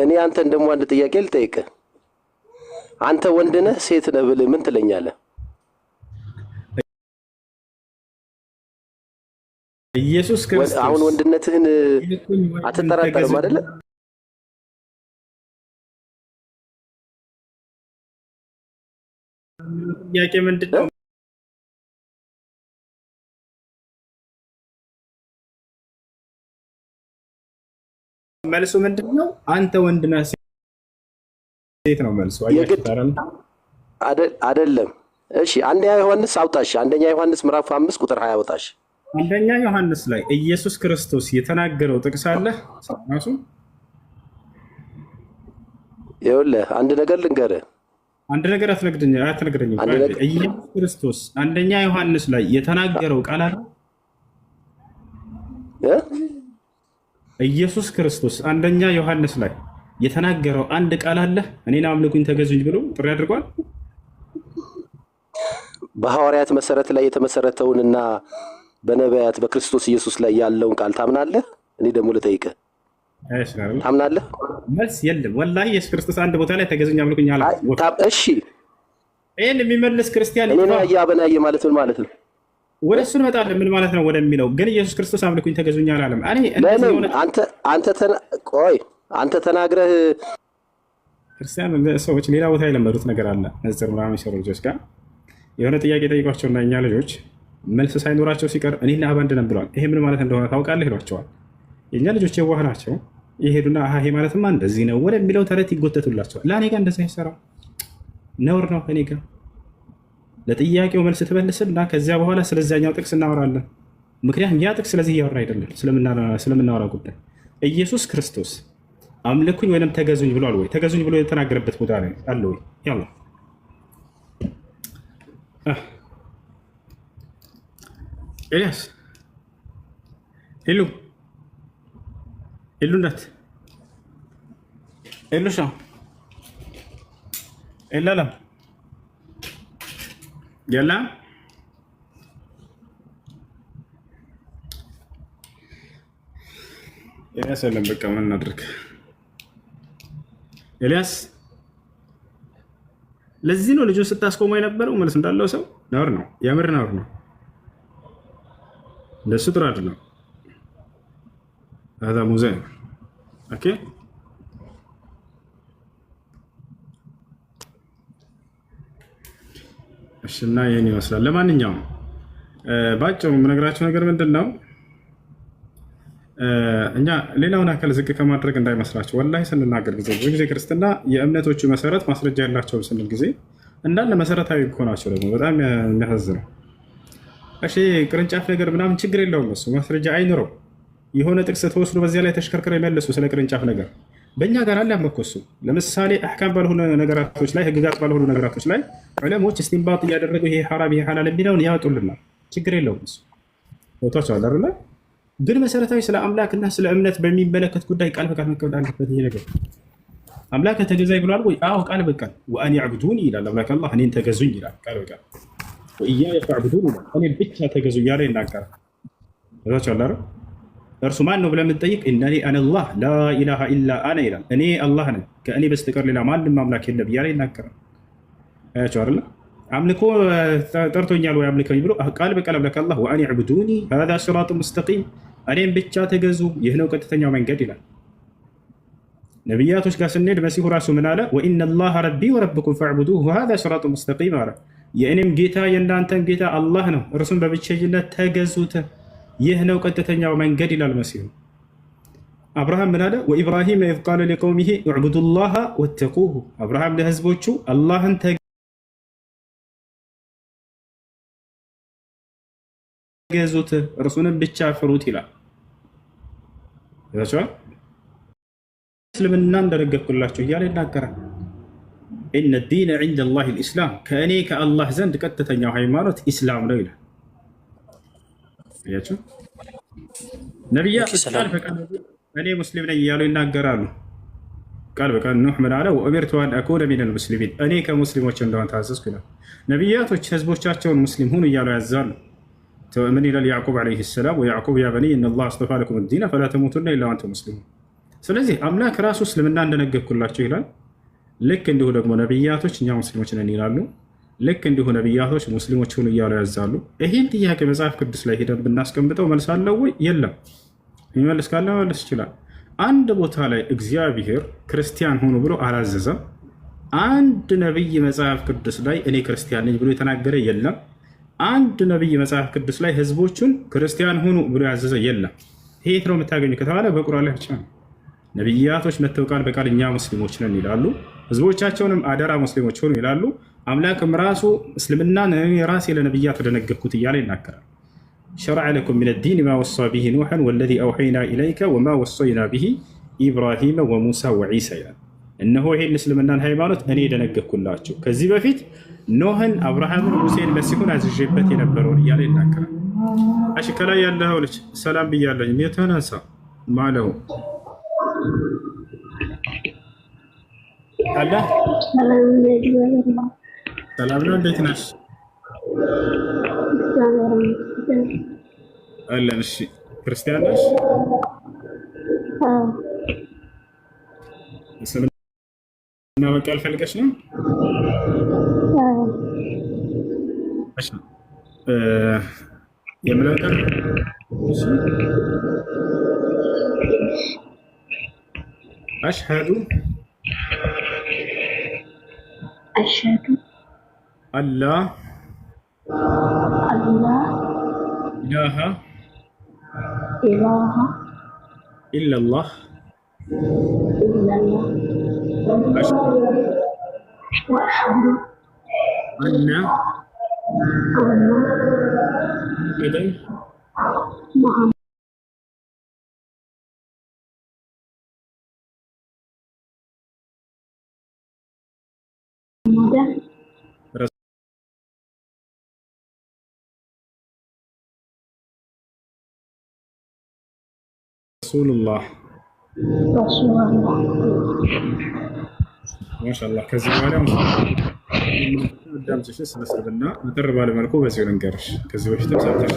እኔ አንተን ደግሞ አንድ ጥያቄ ልጠይቅህ። አንተ ወንድ ነህ ሴት ነህ ብልህ ምን ትለኛለህ? ኢየሱስ ክርስቶስ አሁን ወንድነትህን አትጠራጠርም አይደለ? ጥያቄ ምንድን ነው? መልሱ ምንድን ነው? አንተ ወንድ ነህ ሴት ነው መልሱ። አይደለም። እሺ አንደኛ ዮሐንስ አውጣሽ። አንደኛ ዮሐንስ ምዕራፍ 5 ቁጥር 20 አውጣሽ። አንደኛ ዮሐንስ ላይ ኢየሱስ ክርስቶስ የተናገረው ጥቅስ አለ ራሱ። ይኸውልህ አንድ ነገር ልንገርህ። አንድ ነገር አትነግረኝም። ኢየሱስ ክርስቶስ አንደኛ ዮሐንስ ላይ የተናገረው ቃል አለ። ኢየሱስ ክርስቶስ አንደኛ ዮሐንስ ላይ የተናገረው አንድ ቃል አለ። እኔን አምልኩኝ ተገዙኝ ብሎ ጥሪ አድርጓል። በሐዋርያት መሰረት ላይ የተመሰረተውንና በነቢያት በክርስቶስ ኢየሱስ ላይ ያለውን ቃል ታምናለህ? እኔ ደግሞ ልጠይቅህ፣ ታምናለህ? መልስ የለም። ወላሂ ኢየሱስ ክርስቶስ አንድ ቦታ ላይ ተገዙኝ አምልኩኝ አለ። እሺ ይህን የሚመልስ ክርስቲያን እኔ አበናየ ማለት ምን ማለት ነው? ወደ እሱ እንመጣለን። ምን ማለት ነው ወደሚለው ግን ኢየሱስ ክርስቶስ አምልኩኝ ተገዙኝ አላለም። አንተ ተናግረህ ክርስቲያን ሰዎች ሌላ ቦታ የለመዱት ነገር አለ። ነጽር ምናምን የሚሰሩ ልጆች ጋር የሆነ ጥያቄ ጠይቋቸውና እኛ ልጆች መልስ ሳይኖራቸው ሲቀር እኔና አብ አንድ ነን ብለዋል። ይሄ ምን ማለት እንደሆነ ታውቃለህ ይሏቸዋል። የእኛ ልጆች የዋህ ናቸው። ይሄዱና ይሄ ማለትማ እንደዚህ ነው ወደሚለው ተረት ይጎተቱላቸዋል። ለእኔ ጋር እንደዚህ አይሰራም፣ ነውር ነው ከኔ ጋር። ለጥያቄው መልስ ትመልስና ከዚያ በኋላ ስለዚያኛው ጥቅስ እናወራለን። ምክንያቱም ያ ጥቅስ ስለዚህ እያወራ አይደለም፣ ስለምናወራ ጉዳይ። ኢየሱስ ክርስቶስ አምልኩኝ ወይም ተገዙኝ ብሏል ወይ? ተገዙኝ ብሎ የተናገረበት ቦታ ላይ አለ ወይ? ያላ ኤልያስ ኤሉነት ኤሉሻ ኤላለም የለም። ኤልያስ የለም። በቃ ምን እናድርግ? ኤልያስ ለዚህ ነው ልጁን ስታስቆመው የነበረው መልስ እንዳለው ሰው ነውር ነው፣ የምር ነውር ነው። እንደሱ ጥሩ አይደለም። هذا مو زين. اوكي እሺና ይሄን ይመስላል። ለማንኛውም ባጭሩ የምነግራችሁ ነገር ምንድን ነው፣ እኛ ሌላውን አካል ዝቅ ከማድረግ እንዳይመስላችሁ። ወላሂ ስንናገር ብዙ ጊዜ ክርስትና የእምነቶቹ መሰረት ማስረጃ ያላቸው ስንል ጊዜ እንዳለ መሰረታዊ እኮ ናቸው። ደግሞ በጣም የሚያሳዝነው እሺ ቅርንጫፍ ነገር ምናምን ችግር የለውም፣ እሱ ማስረጃ አይኖረው። የሆነ ጥቅስ ተወስዶ በዚያ ላይ ተሽከርክረው ይመልሱ ስለ ቅርንጫፍ ነገር። በእኛ ጋር አለ ያመኮሱ። ለምሳሌ አህካም ባልሆኑ ነገራቶች ላይ፣ ህግጋት ባልሆኑ ነገራቶች ላይ ዑለሞች እስቲንባጥ እያደረጉ ይሄ ሐራም ይሄ ሐላል የሚለውን ያወጡልናል። ችግር የለውም እሱ ቦታቸው አላለ። ግን መሰረታዊ ስለ አምላክና ስለ እምነት በሚመለከት ጉዳይ ቃል በቃል መቀበል አለበት። ይሄ ነገር አምላክ ተገዛኝ ብሏል ወይ? አዎ ቃል በቃል ወአን ያዕቡዱኒ ይላል አምላክ። አላህ እኔን ተገዙኝ ይላል ቃል በቃል። ወኢያየ ፈዕቡዱን ይላል እኔን ብቻ ተገዙ እያለ ይናገራል። ቦታቸው አላረ እርሱ ማን ነው ብለን የምንጠይቅ እነኒ አነላህ ላኢላሃ ኢላ አነ ይላል። እኔ አላህ ነኝ ከእኔ በስተቀር ሌላ ማንም አምላክ የለም እያለ ይናገራል። አያቸው አይደለ? አምልኮ ጠርቶኛል ወይ አምልከኝ ብሎ ቃል በቃል አምላክ አላህ ወአን ያዕቡዱኒ ሃዛ ሲራጡ ሙስተቂም እኔም ብቻ ተገዙ ይህ ነው ቀጥተኛው መንገድ ይላል። ነቢያቶች ጋር ስንሄድ መሲሁ ራሱ ምን አለ? ወኢነላሃ ረቢ ወረብኩም ፈዕቡዱሁ ሃዛ ሲራጡ ሙስተቂም አለ። የእኔም ጌታ የእናንተን ጌታ አላህ ነው፣ እርሱም በብቸኝነት ተገዙት ይህ ነው ቀጥተኛው መንገድ ይላል መሲሁ። አብርሃም ምን አለ? ወኢብራሂም ኢዝ ቃለ ሊቀውሚሂ እዕቡዱላሃ ወተቁሁ አብርሃም ለህዝቦቹ አላህን ተገዙት እርሱንም ብቻ ፍሩት ይላል። እስልምና እንደነገርኩላችሁ እያለ ይናገራል። ኢነ ዲነ ዒንደ ላሂ ልኢስላም ከእኔ ከአላህ ዘንድ ቀጥተኛው ሃይማኖት ኢስላም ነው ይላል። ነቢያት ቃል በቃል እኔ ሙስሊም ነኝ እያሉ ይናገራሉ። ቃል በቃል ኑሕ ምን አለ? ወኡሚርቱ አን አኩነ ሚነል ሙስሊሚን እኔ ከሙስሊሞች እንደሆን ታዘዝኩ ይላል። ነቢያቶች ህዝቦቻቸውን ሙስሊም ሁኑ እያሉ ያዛሉ። ምን ይላል ያዕቁብ ዓለይሂ ሰላም? ወያዕቁብ ያ በኒይ ኢነላህ አስጠፋ ለኩም ዲነ ፈላ ተሙቱና ኢላ ወአንቱም ሙስሊሙን። ስለዚህ አምላክ ራሱ እስልምና እንደነገርኩላቸው ይላል። ልክ እንዲሁ ደግሞ ነቢያቶች እኛ ሙስሊሞች ነን ይላሉ። ልክ እንዲሁ ነቢያቶች ሙስሊሞች ሁኑ እያሉ ያዛሉ። ይህን ጥያቄ መጽሐፍ ቅዱስ ላይ ሄደን ብናስቀምጠው መልስ አለው ወይ? የለም። የሚመልስ ካለ መመለስ ይችላል። አንድ ቦታ ላይ እግዚአብሔር ክርስቲያን ሁኑ ብሎ አላዘዘም። አንድ ነቢይ መጽሐፍ ቅዱስ ላይ እኔ ክርስቲያን ነኝ ብሎ የተናገረ የለም። አንድ ነቢይ መጽሐፍ ቅዱስ ላይ ህዝቦቹን ክርስቲያን ሁኑ ብሎ ያዘዘ የለም። የት ነው የምታገኙ ከተባለ በቁርአን ላይ ብቻ ነው። ነቢያቶች መተው ቃል በቃል እኛ ሙስሊሞች ነን ይላሉ። ህዝቦቻቸውንም አደራ ሙስሊሞች ሆኑ ይላሉ። አምላክም ራሱ እስልምናን ራሴ ለነቢያት ደነገግኩት እያለ ይናገራል። ሸረዐ ለኩም ሚነ ዲን ማ ወሳ ቢሂ ኑሐን ወለዚ አውሐይና ኢለይከ ወማ ወሰይና ቢሂ ኢብራሂመ ወሙሳ ወዒሳ ይላል። እነሆ ይሄን እስልምናን ሃይማኖት እኔ ደነገግኩላችሁ ከዚህ በፊት ኖህን፣ አብርሃምን፣ ሙሴን፣ መሲሁን አዝዤበት የነበረውን እያለ ይናገራል። እሺ ከላይ ያለው ልጅ ሰላም ብያለኝ የተነሳ ማለው አለ ሰላም ነው። እንዴት ነሽ? አለን። እሺ ክርስቲያን ነሽ? እስልምና መቀበል ፈልገሽ ነው? እሺ የምለው ቀን እሺ አሽሀዱ አላህ ኢላሃ ኢለላህ إلا الله أشهد وأشهد أن أن محمدا محمدا رسول الله. رسول الله. ما شاء الله ከዚህ በኋላ ዳምጽሽ ስለስልምና ምጥር ባለ መልኩ በዚሁ ልንገርሽ። ከዚህ በፊትም ሰምተሽ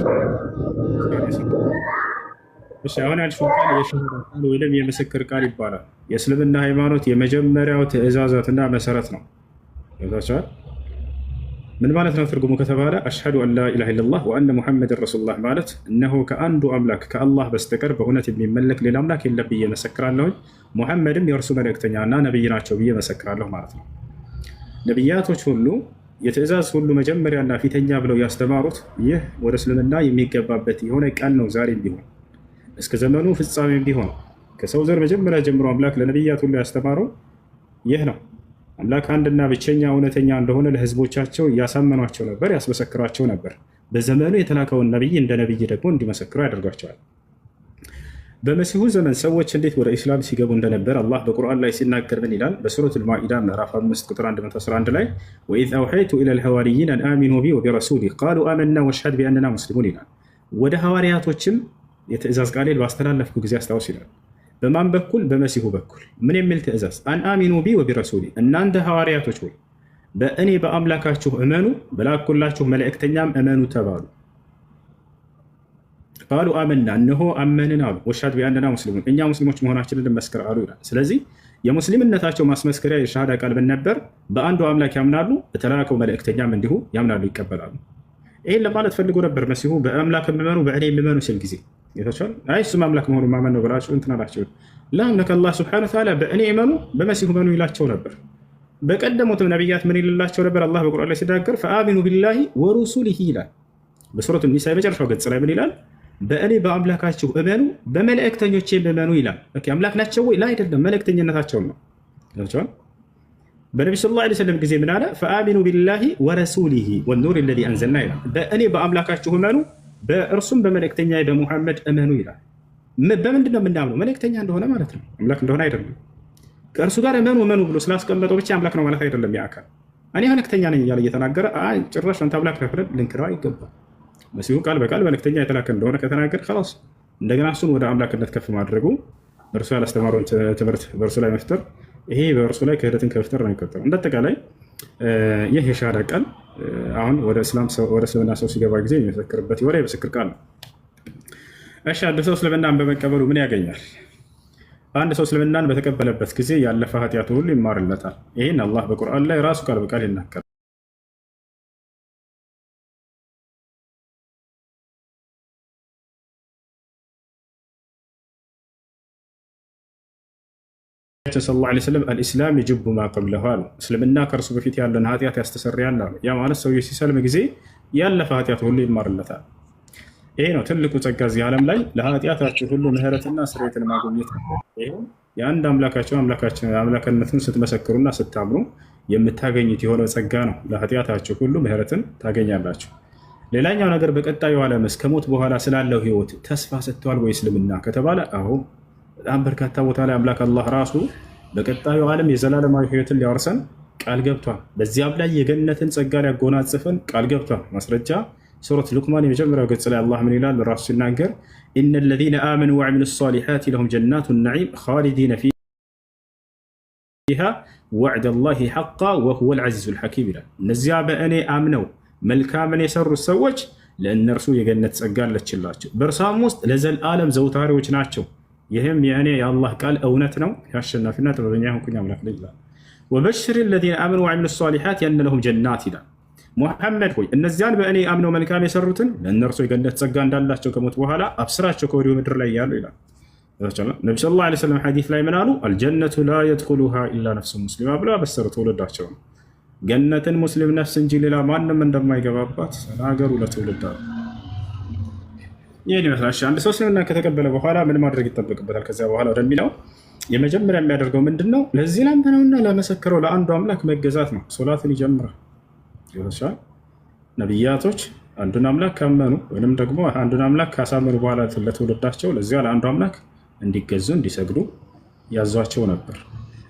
እሺ። አሁን ያልሽው ቃል የሸሃዳ ቃል ወይም የምስክር ቃል ይባላል። የእስልምና ሃይማኖት የመጀመሪያው ትእዛዛትና መሰረት ነው። ይዛቻል ምን ማለት ነው ትርጉሙ ከተባለ አሽሀዱ አን ላ ኢላሃ ኢለላህ ወአነ ሙሐመድን ረሱሉላህ ማለት እነሆ ከአንዱ አምላክ ከአላህ በስተቀር በእውነት የሚመለክ ሌላ አምላክ የለም ብዬ መሰክራለሁ፣ ሙሐመድም የእርሱ መልእክተኛና ነብይ ናቸው ብዬ መሰክራለሁ ማለት ነው። ነቢያቶች ሁሉ የትእዛዝ ሁሉ መጀመሪያና ፊተኛ ብለው ያስተማሩት ይህ ወደ እስልምና የሚገባበት የሆነ ቃል ነው። ዛሬም ቢሆን እስከ ዘመኑ ፍጻሜም ቢሆን ከሰው ዘር መጀመሪያ ጀምሮ አምላክ ለነቢያት ሁሉ ያስተማረው ይህ ነው። አምላክ አንድና ብቸኛ እውነተኛ እንደሆነ ለህዝቦቻቸው እያሳመኗቸው ነበር፣ ያስመሰክሯቸው ነበር። በዘመኑ የተላከውን ነቢይ እንደ ነቢይ ደግሞ እንዲመሰክሩ ያደርጓቸዋል። በመሲሁ ዘመን ሰዎች እንዴት ወደ ኢስላም ሲገቡ እንደነበር አላህ በቁርአን ላይ ሲናገር ምን ይላል? በሱረቱል ማኢዳ ምዕራፍ 5 ቁጥር 111 ላይ ወኢዝ አውሐይቱ ኢለል ሐዋርይን አን አሚኑ ቢ ወቢረሱሊ ቃሉ አመና ወሽሀድ ቢአንና ሙስሊሙን ይላል። ወደ ሐዋርያቶችም የትእዛዝ ቃሌን ባስተላለፍኩ ጊዜ አስታውስ ይላል። በማን በኩል? በመሲሁ በኩል። ምን የሚል ትእዛዝ? አን አሚኑ ቢ ወቢረሱሊ፣ እናንተ ሐዋርያቶች ሆይ በእኔ በአምላካችሁ እመኑ፣ በላኩላችሁ መልእክተኛም እመኑ ተባሉ። ቃሉ አመና፣ እነሆ አመንን አሉ። ወሽሀድ ቢአንና ሙስሊሙን፣ እኛ ሙስሊሞች መሆናችንን እንመስክር አሉ ይላል። ስለዚህ የሙስሊምነታቸው ማስመስከሪያ የሸሃዳ ቃል ምን ነበር? በአንዱ አምላክ ያምናሉ፣ በተላከው መልእክተኛም እንዲሁ ያምናሉ፣ ይቀበላሉ። ይህን ለማለት ፈልጎ ነበር መሲሁ በአምላክ እመኑ በእኔ እመኑ ሲል ጊዜ ይታቻል። አይ እሱም አምላክ መሆኑን ማመን ነው ብላችሁ እንትን አላቸው። ለአምላክ አላህ ሱብሓነሁ ወተዓላ በእኔ እመኑ በመሲሁ እመኑ ይላቸው ነበር። በቀደሙትም ነቢያት ምን ይልላቸው ነበር? አላህ በቁርአን ላይ ሲናገር ፈአሚኑ ቢላሂ ወሩሱሊሂ ይላል። በሱረቱ ኒሳ የመጨረሻው ገጽ ላይ ምን ይላል? በእኔ በአምላካችሁ እመኑ በመልእክተኞቼ እመኑ ይላል። አምላክ ናቸው ወይ? አይደለም፣ መልእክተኝነታቸውን ነው። ይታቻል። በነቢ ሰለላሁ ዐለይሂ ወሰለም ጊዜ ምን አለ? ፈአሚኑ ቢላሂ ወረሱሊሂ ወኑር ለዚ አንዘልና ይላል። በእኔ በአምላካችሁ እመኑ በእርሱም በመልእክተኛ በሙሐመድ እመኑ ይላል። በምንድን ነው የምናምነው? መልእክተኛ እንደሆነ ማለት ነው፣ አምላክ እንደሆነ አይደለም። ከእርሱ ጋር እመኑ እመኑ ብሎ ስላስቀመጠው ብቻ አምላክ ነው ማለት አይደለም። ያ አካል እኔ መልእክተኛ ነኝ እያለ እየተናገረ ጭራሽ አንተ አምላክ ነህ ብለን ልንክረው አይገባም። መሲሁ ቃል በቃል መልእክተኛ የተላከ እንደሆነ ከተናገር ኸላስ እንደገና እሱን ወደ አምላክነት ከፍ ማድረጉ እርሱ ያላስተማረውን ትምህርት በእርሱ ላይ መፍጠር፣ ይሄ በእርሱ ላይ ክህደትን ከመፍጠር ነው የሚቆጠረው። እንደአጠቃላይ ይህ የሸሃዳ ቃል አሁን ወደ እስልምና ሰው ሲገባ ጊዜ የሚመሰክርበት የሆነ የምስክር ቃል ነው። እሺ፣ አንድ ሰው እስልምናን በመቀበሉ ምን ያገኛል? አንድ ሰው እስልምናን በተቀበለበት ጊዜ ያለፈ ኃጢአቱ ሁሉ ይማርለታል። ይህን አላህ በቁርአን ላይ ራሱ ቃል በቃል ይናገራል። ሰለላሁ ዐለይሂ ወሰለም አልኢስላም የጅቡ ማ ቀብለሁ አሉ። እስልምና ከእርሱ በፊት ያለን ኃጢአት ያስተሰርያል አሉ። ያ ማለት ሰውዬው ሲሰልም ጊዜ ያለፈ ኃጢአት ሁሉ ይማርለታል። ይሄ ነው ትልቁ ጸጋ እዚህ ዓለም ላይ ለኃጢአታችሁ ሁሉ ምህረትና ስርየትን ማግኘት ነው። ይሄ የአንድ አምላክነቱን ስትመሰክሩና ስታምኑ የምታገኙት የሆነ ጸጋ ነው። ለኃጢአታችሁ ሁሉ ምህረትን ታገኛላችሁ። ሌላኛው ነገር በቀጣዩ ዓለምስ ከሞት በኋላ ስላለው ህይወት ተስፋ ሰጥቷል ወይ እስልምና ከተባለ አዎ፣ በጣም በርካታ ቦታ ላይ አምላክ አላህ ራሱ በቀጣዩ ዓለም የዘላለማዊ ህይወትን ሊያወርሰን ቃል ገብቷል። በዚያም ላይ የገነትን ጸጋ ሊያጎናጽፈን ቃል ገብቷል። ማስረጃ ሱረት ሉቅማን የመጀመሪያው ገጽ ላይ አላህ ምን ይላል? ራሱ ሲናገር ኢነ ለዚነ አመኑ ወዐሚሉ ሷሊሓት ለሁም ጀናቱ ነዒም ኻሊዲነ ፊሃ ወዕደላሂ ሐቃ ወሁወል ዐዚዙል ሐኪም ይላል። እነዚያ በእኔ አምነው መልካምን የሰሩት ሰዎች ለእነርሱ የገነት ጸጋ አለችላቸው፣ በእርሷም ውስጥ ለዘላለም ዘውታሪዎች ናቸው። ይህም የእኔ የአላህ ቃል እውነት ነው፣ የአሸናፊና ጥበበኛ የሆንኩኝ አምላክ ነኝ ይላል። ወበሽር ለዚነ አመኑ ወዐሚሉ ሷሊሓት የአነ ለሁም ጀናት ይላል። ሙሐመድ ሆይ እነዚያን በእኔ አምነው መልካም የሰሩትን ለእነርሱ የገነት ጸጋ እንዳላቸው ከሞት በኋላ አብስራቸው ከወዲሁ ምድር ላይ ያሉ ይላል። ነቢ ሰለላሁ ዐለይሂ ወሰለም ሐዲስ ላይ ምን አሉ? አልጀነቱ ላ የድኹሉሃ ኢላ ነፍሱ ሙስሊማ ብለው አበሰሩ ትውልዳቸው ነው። ገነትን ሙስሊም ነፍስ እንጂ ሌላ ማንም እንደማይገባባት ተናገሩ ለትውልድ አሉ። ይህን ይመስላል። አንድ ሰው እስልምና ከተቀበለ በኋላ ምን ማድረግ ይጠበቅበታል? ከዚያ በኋላ ወደሚለው የመጀመሪያ የሚያደርገው ምንድን ነው? ለዚህ ላመነውና ላመሰከረው ለአንዱ አምላክ መገዛት ነው። ሶላትን ይጀምራል። ይወሳል። ነቢያቶች አንዱን አምላክ ካመኑ ወይንም ደግሞ አንዱን አምላክ ካሳመኑ በኋላ ለትውልዳቸው ለዚያ ለአንዱ አምላክ እንዲገዙ እንዲሰግዱ ያዟቸው ነበር።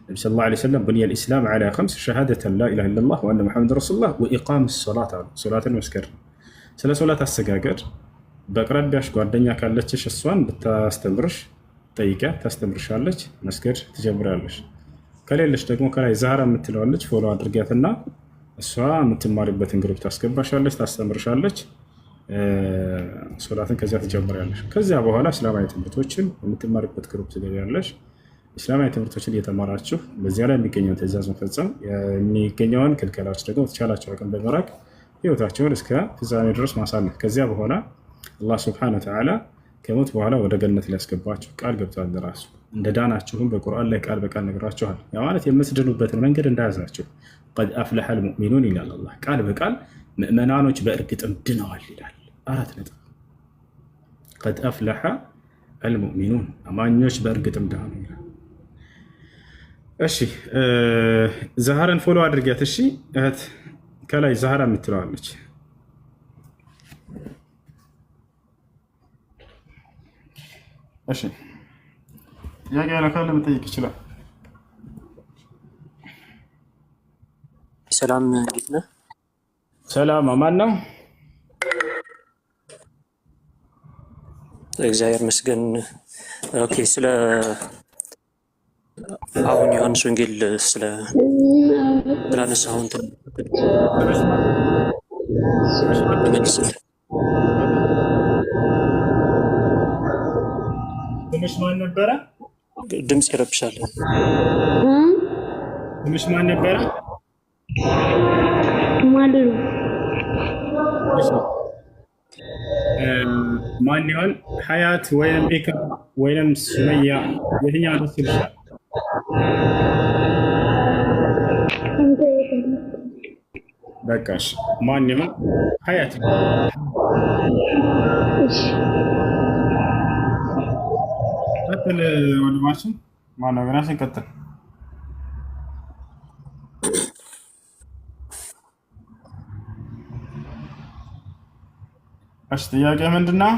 ነቢ ሰለላሁ ዐለይሂ ወሰለም ቡኒየ ልእስላም ዐላ ኸምስ ሸሃደተን ላ ኢላሃ ኢለላህ ወአነ ሙሐመድ ረሱሉላህ ወኢቃም ሶላት አሉ። ሶላትን መስገድ ነው። ስለ ሶላት አሰጋገድ በቅረቢያሽ ጓደኛ ካለችሽ እሷን ብታስተምርሽ ጠይቂያት፣ ታስተምርሻለች፣ መስገድ ትጀምራለች። ከሌለች ደግሞ ከላይ ዛህራ የምትለዋለች ፎሎ አድርጊያትና እሷ የምትማሪበትን ግሩፕ ታስገባሻለች፣ ታስተምርሻለች፣ ሶላትን ከዚያ ትጀምራለች። ከዚያ በኋላ እስላማዊ ትምህርቶችን የምትማሪበት ግሩፕ ትገቢያለሽ። እስላማዊ ትምህርቶችን እየተማራችሁ በዚያ ላይ የሚገኘውን ትእዛዝ መፈጸም፣ የሚገኘውን ክልከላዎች ደግሞ ተቻላቸው አቅም በመራቅ ህይወታቸውን እስከ ፍጻሜ ድረስ ማሳለፍ። ከዚያ በኋላ አላህ ስብሐነሁ ወተዓላ ከሞት በኋላ ወደ ገነት ሊያስገባችሁ ቃል ገብቷል። ራሱ እንደ ዳናችሁም በቁርአን ላይ ቃል በቃል ነግራችኋል። ያ ማለት የምትድኑበትን መንገድ እንዳያዛችሁ ቀድ አፍለሐል ሙእሚኑን ይላል አላህ። ቃል በቃል ምእመናኖች በእርግጥም ድነዋል ይላል። 4 ነጥብ። ቀድ አፍለሐ አልሙእሚኑን አማኞች በእርግጥም ዳኑ ይላል። እሺ ዛህራን ፎሎ አድርጊያት። እሺ እህት ከላይ ዛህራ የምትለዋለች። እሺ ጥያቄ ያለ ካለ መጠየቅ ይችላል። ሰላም እንዴት ነህ? ሰላም አማን ነው። እግዚአብሔር ይመስገን። ኦኬ ስለ አሁን ዮሐንስ ወንጌል ስላነሳኸው እንትን መልስልህ። ትንሽ ማን ነበረ? ድምፅ ይረብሻል። ትንሽ ማን ነበረ? ማድሩ ማን ይሆን? ሀያት ወይም ኢክራ ወይም ሱመያ የትኛው ደስ ይልሻል? በቃሽ። ማን ይሆን? ሀያት ቀጥል። ወንድማችን ማነው? ገና ስንቀጥል እሺ ጥያቄ ምንድን ነው?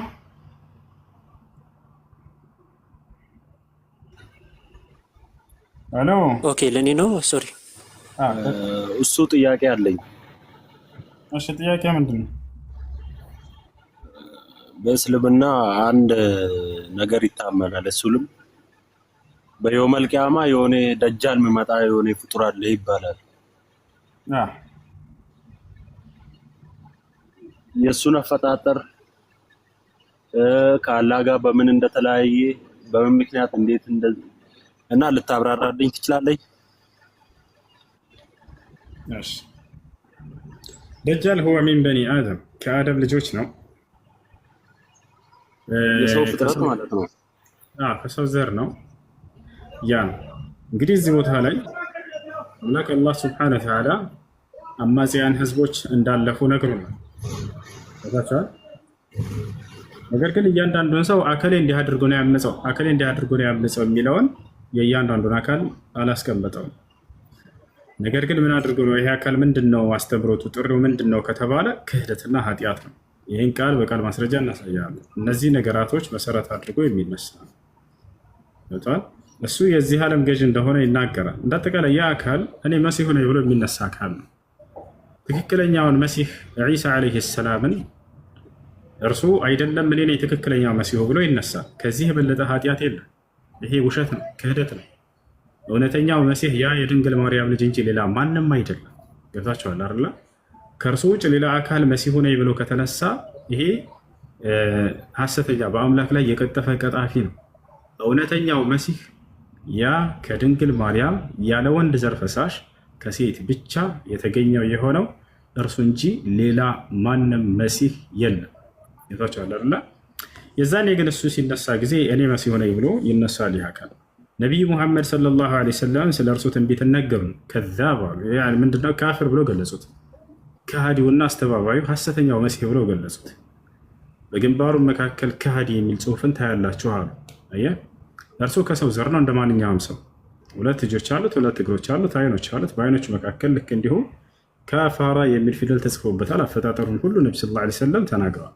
ሄሎ ኦኬ ለእኔ ነው። ሶሪ እሱ ጥያቄ አለኝ። እሺ ጥያቄ ምንድን ነው? በእስልምና አንድ ነገር ይታመናል። እሱንም በየውመል ቂያማ የሆነ ደጃል የሚመጣ የሆነ ፍጡር አለ ይባላል። የእሱን አፈጣጠር ከአላህ ጋር በምን እንደተለያየ በምን ምክንያት እንዴት እና ልታብራራልኝ ትችላለህ? እሺ ደጃል هو من بني آدم ከአደም ልጆች ነው። የሰው ፍጥረት ማለት ነው። ከሰው ዘር ነው። ያ ነው እንግዲህ እዚህ ቦታ ላይ አላህ ሱብሓነሁ ወተዓላ አማጽያን ህዝቦች እንዳለፉ ነግሮናል። ነገር ግን እያንዳንዱን ሰው አከሌ እንዲህ አድርጎ ነው ያመፀው፣ አከሌ እንዲህ አድርጎ ነው ያመፀው የሚለውን የእያንዳንዱን አካል አላስቀመጠውም። ነገር ግን ምን አድርጎ ነው ይሄ አካል ምንድን ነው አስተምሮቱ፣ ጥሪው ምንድን ነው ከተባለ ክህደትና ኃጢአት ነው። ይህን ቃል በቃል ማስረጃ እናሳያለን። እነዚህ ነገራቶች መሰረት አድርጎ የሚነሳ ነው። እሱ የዚህ ዓለም ገዥ እንደሆነ ይናገራል። እንዳጠቃላይ ያ አካል እኔ መሲሁ ነኝ ብሎ የሚነሳ አካል ነው። ትክክለኛውን መሲህ ዒሳ ዓለይሂ ሰላምን እርሱ አይደለም እኔ ነኝ ትክክለኛው መሲሁ ብሎ ይነሳል። ከዚህ የበለጠ ኃጢአት የለም። ይሄ ውሸት ነው፣ ክህደት ነው። እውነተኛው መሲህ ያ የድንግል ማርያም ልጅ እንጂ ሌላ ማንም አይደለም። ገብታችኋል አይደል? ከእርሱ ውጭ ሌላ አካል መሲሁ ነኝ ብሎ ከተነሳ ይሄ ሐሰተኛ በአምላክ ላይ የቀጠፈ ቀጣፊ ነው። እውነተኛው መሲህ ያ ከድንግል ማርያም ያለ ወንድ ዘር ፈሳሽ ከሴት ብቻ የተገኘው የሆነው እርሱ እንጂ ሌላ ማንም መሲህ የለም። ገብታችኋል አይደል? የዛኔ ግን እሱ ሲነሳ ጊዜ እኔ መሲሁ ነኝ ብሎ ይነሳል ይህ አካል። ነቢዩ ሙሐመድ ሰለላሁ ዐለይሂ ወሰለም ስለ እርሱ ትንቢት ነገሩ። ከዛብ አሉ። ምንድነው? ካፍር ብሎ ገለጹት። ከሃዲውና አስተባባዩ ሐሰተኛው መሲህ ብለው ገለጹት። በግንባሩ መካከል ከሃዲ የሚል ጽሑፍን ታያላችሁ አሉ። አየህ፣ እርሱ ከሰው ዘር ነው እንደ ማንኛውም ሰው። 2 እጆች አሉት፣ 2 እግሮች አሉት፣ አይኖች አሉት። በአይኖቹ መካከል ልክ እንዲሁ ከፋራ የሚል ፊደል ተጽፎበታል። አፈጣጠሩን ሁሉ ነቢ ሰለላሁ ዐለይሂ ወሰለም ተናግረዋል።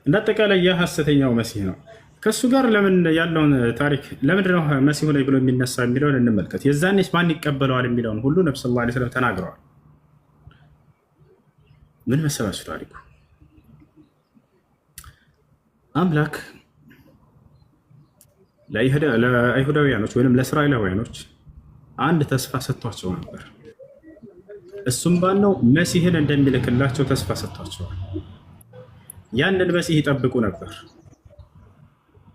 እንዳጠቃላይ ያ ሐሰተኛው መሲህ ነው። ከእሱ ጋር ለምን ያለውን ታሪክ ለምንድነው መሲሁ ላይ ብሎ የሚነሳ የሚለውን እንመልከት። የዛኔስ ማን ይቀበለዋል የሚለውን ሁሉ ነቢ ሰለላሁ ዐለይሂ ወሰለም ተናግረዋል። ምን መሰላችሁ ታሪኩ? አምላክ ለአይሁዳውያኖች ወይም ለእስራኤላውያኖች አንድ ተስፋ ሰጥቷቸው ነበር። እሱም ባለው መሲህን እንደሚልክላቸው ተስፋ ሰጥቷቸዋል። ያንን መሲህ ይጠብቁ ነበር።